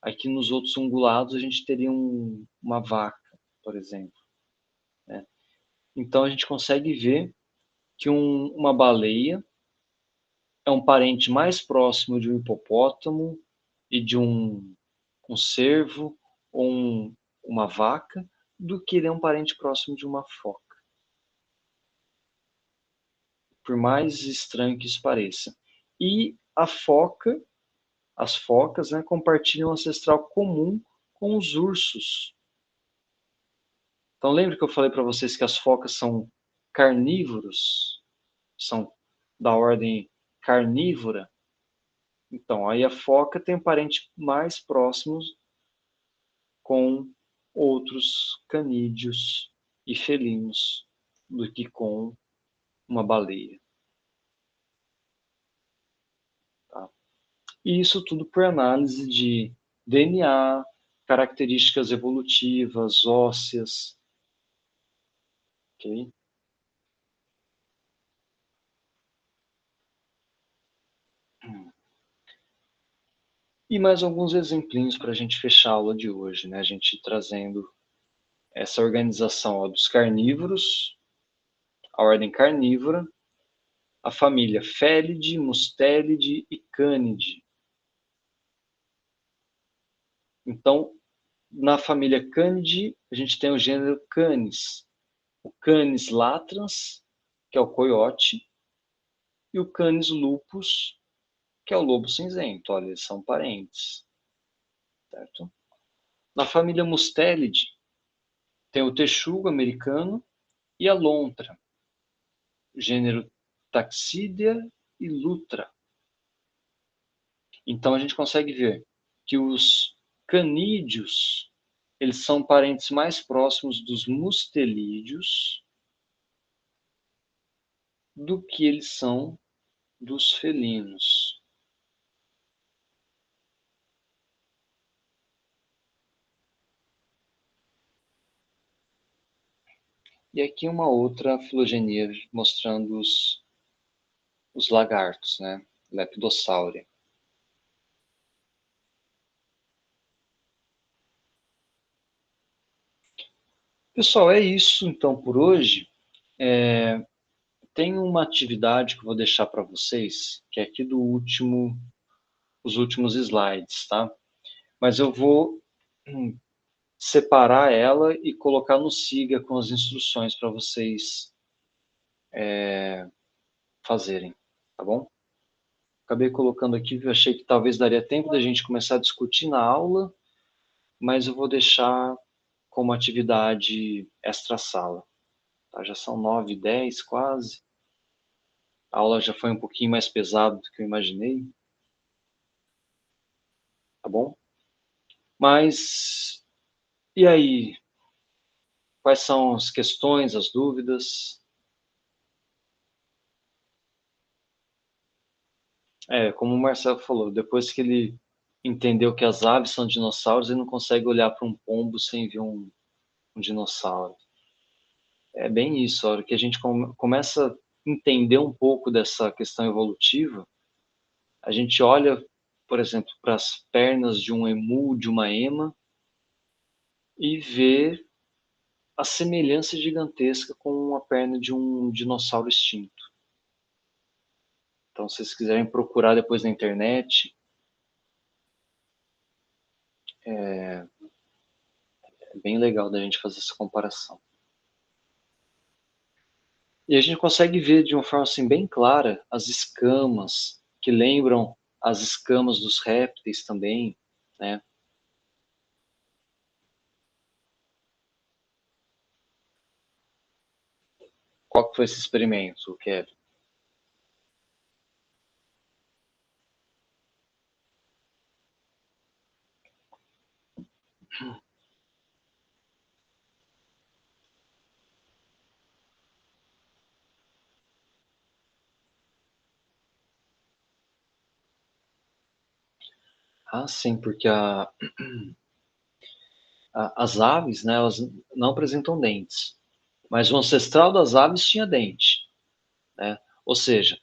Aqui nos outros ungulados a gente teria uma vaca, por exemplo. Né? Então a gente consegue ver que uma baleia é um parente mais próximo de um hipopótamo e de um cervo ou uma vaca do que ele é um parente próximo de uma foca. Por mais estranho que isso pareça. E as focas, né, compartilham um ancestral comum com os ursos. Então lembra que eu falei para vocês que as focas são carnívoros? São da ordem carnívora? Então, aí a foca tem parentes mais próximos com outros canídeos e felinos do que com uma baleia. Tá? E isso tudo por análise de DNA, características evolutivas, ósseas. Okay? E mais alguns exemplinhos para a gente fechar a aula de hoje, né? A gente trazendo essa organização ó, dos carnívoros, a ordem carnívora, a família Felidae, Mustelidae e Canidae. Então, na família Canidae, a gente tem o gênero Canis, o Canis latrans, que é o coiote, e o Canis lupus, que é o lobo cinzento. Olha, eles são parentes. Certo? Na família Mustelidae, tem o texugo americano e a lontra, gênero Taxidia e Lutra. Então a gente consegue ver que os canídeos, eles são parentes mais próximos dos mustelídeos do que eles são dos felinos. E aqui uma outra filogenia mostrando os lagartos, né? Lepidosauria. Pessoal, é isso então por hoje. Tem uma atividade que eu vou deixar para vocês, que é aqui os últimos slides, tá? Mas eu vou separar ela e colocar no Siga com as instruções para vocês fazerem, tá bom? Acabei colocando aqui, eu achei que talvez daria tempo da gente começar a discutir na aula, mas eu vou deixar como atividade extra-sala. Tá? Já são 9h10 quase. A aula já foi um pouquinho mais pesada do que eu imaginei. Tá bom? Mas, e aí? Quais são as questões, as dúvidas? Como o Marcelo falou, depois que ele entendeu que as aves são dinossauros, ele não consegue olhar para um pombo sem ver um dinossauro. É bem isso, a hora que a gente começa a entender um pouco dessa questão evolutiva, a gente olha, por exemplo, para as pernas de um emu, de uma ema, e vê a semelhança gigantesca com a perna de um dinossauro extinto. Então, se vocês quiserem procurar depois na internet, é bem legal da gente fazer essa comparação. E a gente consegue ver de uma forma assim, bem clara as escamas, que lembram as escamas dos répteis também, né? Qual que foi esse experimento, Kevin? Ah, sim, porque as aves, né, elas não apresentam dentes, mas o ancestral das aves tinha dente, né? Ou seja,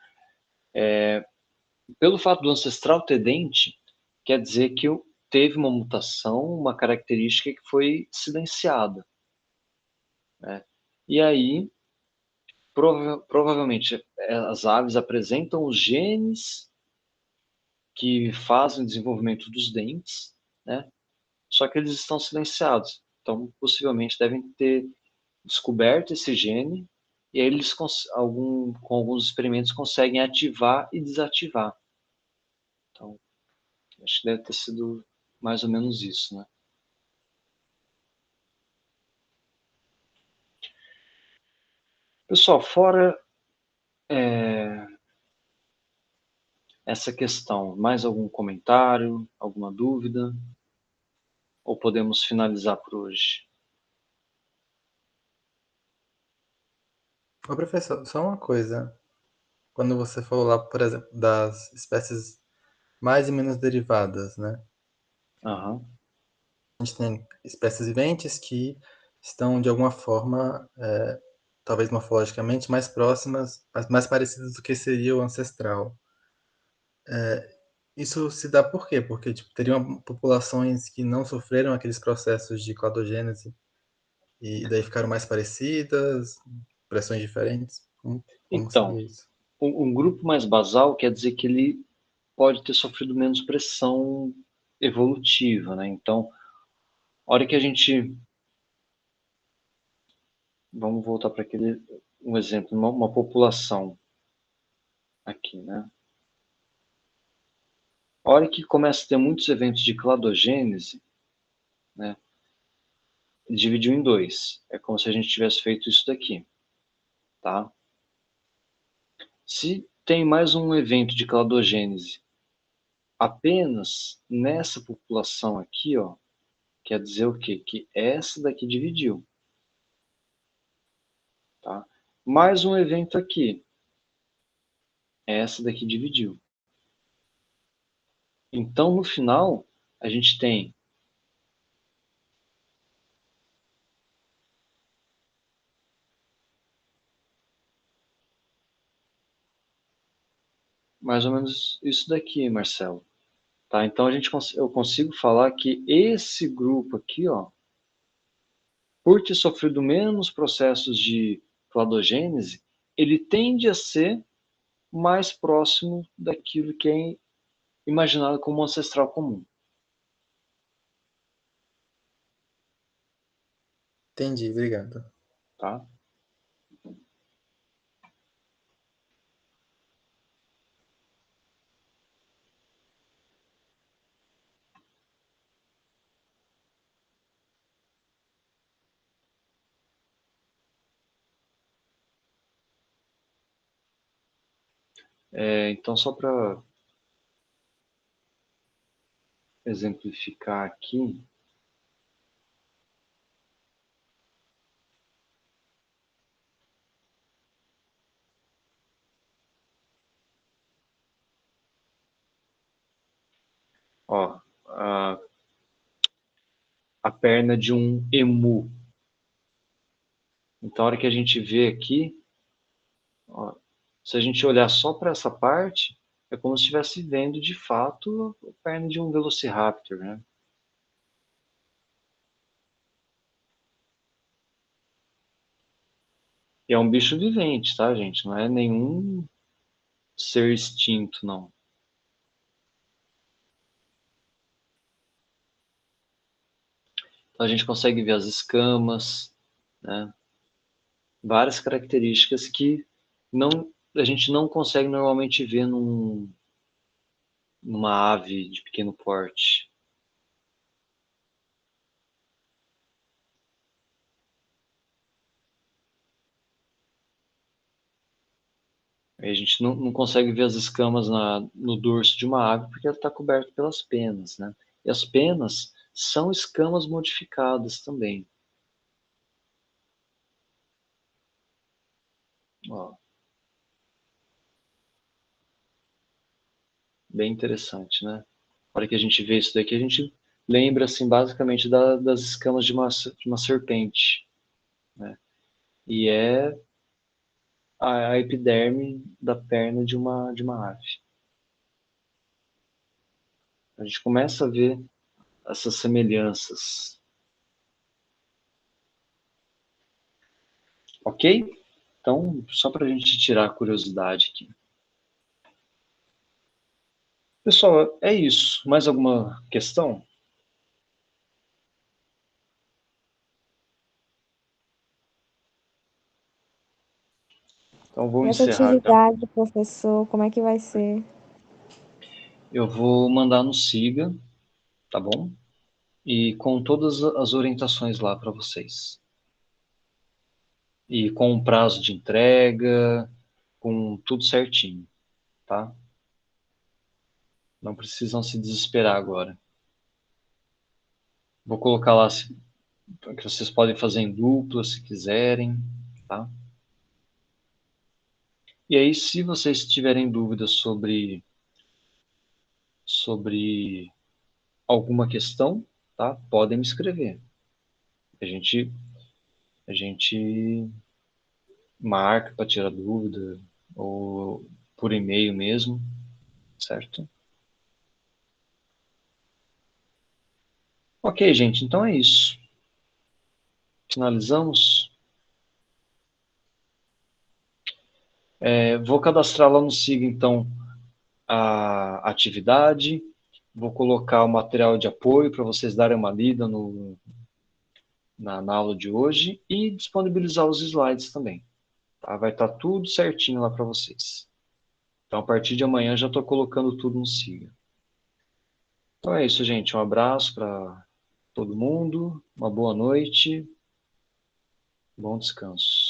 pelo fato do ancestral ter dente, quer dizer que teve uma mutação, uma característica que foi silenciada, né? E aí, provavelmente, as aves apresentam os genes que fazem o desenvolvimento dos dentes, né? Só que eles estão silenciados. Então, possivelmente, devem ter descoberto esse gene e aí eles, com alguns experimentos, conseguem ativar e desativar. Então, acho que deve ter sido mais ou menos isso, né? Pessoal, fora essa questão, mais algum comentário, alguma dúvida? Ou podemos finalizar por hoje? Ô, professor, só uma coisa. Quando você falou lá, por exemplo, das espécies mais e menos derivadas, né? Aham. A gente tem espécies viventes que estão, de alguma forma, talvez morfologicamente, mais próximas, mais parecidas do que seria o ancestral. Isso se dá por quê? Porque tipo, teriam populações que não sofreram aqueles processos de cladogênese e daí ficaram mais parecidas, pressões diferentes. Como Então, seria isso? um grupo mais basal quer dizer que ele pode ter sofrido menos pressão evolutiva, né? Então, a hora que a gente... Vamos voltar para um exemplo, uma população aqui, né? A hora que começa a ter muitos eventos de cladogênese, né? Dividiu em dois. É como se a gente tivesse feito isso daqui, tá? Se tem mais um evento de cladogênese apenas nessa população aqui, ó, quer dizer o quê? Que essa daqui dividiu, tá? Mais um evento aqui, essa daqui dividiu. Então, no final, a gente tem mais ou menos isso daqui, Marcelo. Tá? Então, eu consigo falar que esse grupo aqui, ó, por ter sofrido menos processos de cladogênese, ele tende a ser mais próximo daquilo que é imaginado como ancestral comum. Entendi, obrigado. Tá? Então, só para exemplificar aqui, ó, a perna de um emu. Então, a hora que a gente vê aqui, ó, se a gente olhar só para essa parte, é como se estivesse vendo de fato a perna de um Velociraptor, né? E é um bicho vivente, tá, gente? Não é nenhum ser extinto, não. Então, a gente consegue ver as escamas, né? Várias características que a gente não consegue normalmente ver numa ave de pequeno porte. Aí a gente não consegue ver as escamas no dorso de uma ave porque ela está coberta pelas penas, né? E as penas são escamas modificadas também. Ó, bem interessante, né? Na hora que a gente vê isso daqui, a gente lembra, assim, basicamente das escamas de uma serpente, né? E é a epiderme da perna de uma ave. A gente começa a ver essas semelhanças. Ok? Então, só para a gente tirar a curiosidade aqui. Pessoal, é isso. Mais alguma questão? Então, vou Essa encerrar. atividade, professor, como é que vai ser? Eu vou mandar no Siga, tá bom? E com todas as orientações lá para vocês. E com o prazo de entrega, com tudo certinho, tá? Não precisam se desesperar agora. Vou colocar lá que vocês podem fazer em dupla, se quiserem, tá? E aí, se vocês tiverem dúvidas sobre alguma questão, tá? Podem me escrever. A gente marca para tirar dúvida ou por e-mail mesmo, certo? Ok, gente, então é isso. Finalizamos. Vou cadastrar lá no Siga, então, a atividade. Vou colocar o material de apoio para vocês darem uma lida na aula de hoje e disponibilizar os slides também. Tá? Vai estar tudo certinho lá para vocês. Então, a partir de amanhã já estou colocando tudo no Siga. Então é isso, gente. Um abraço para todo mundo. Uma boa noite. Bom descanso.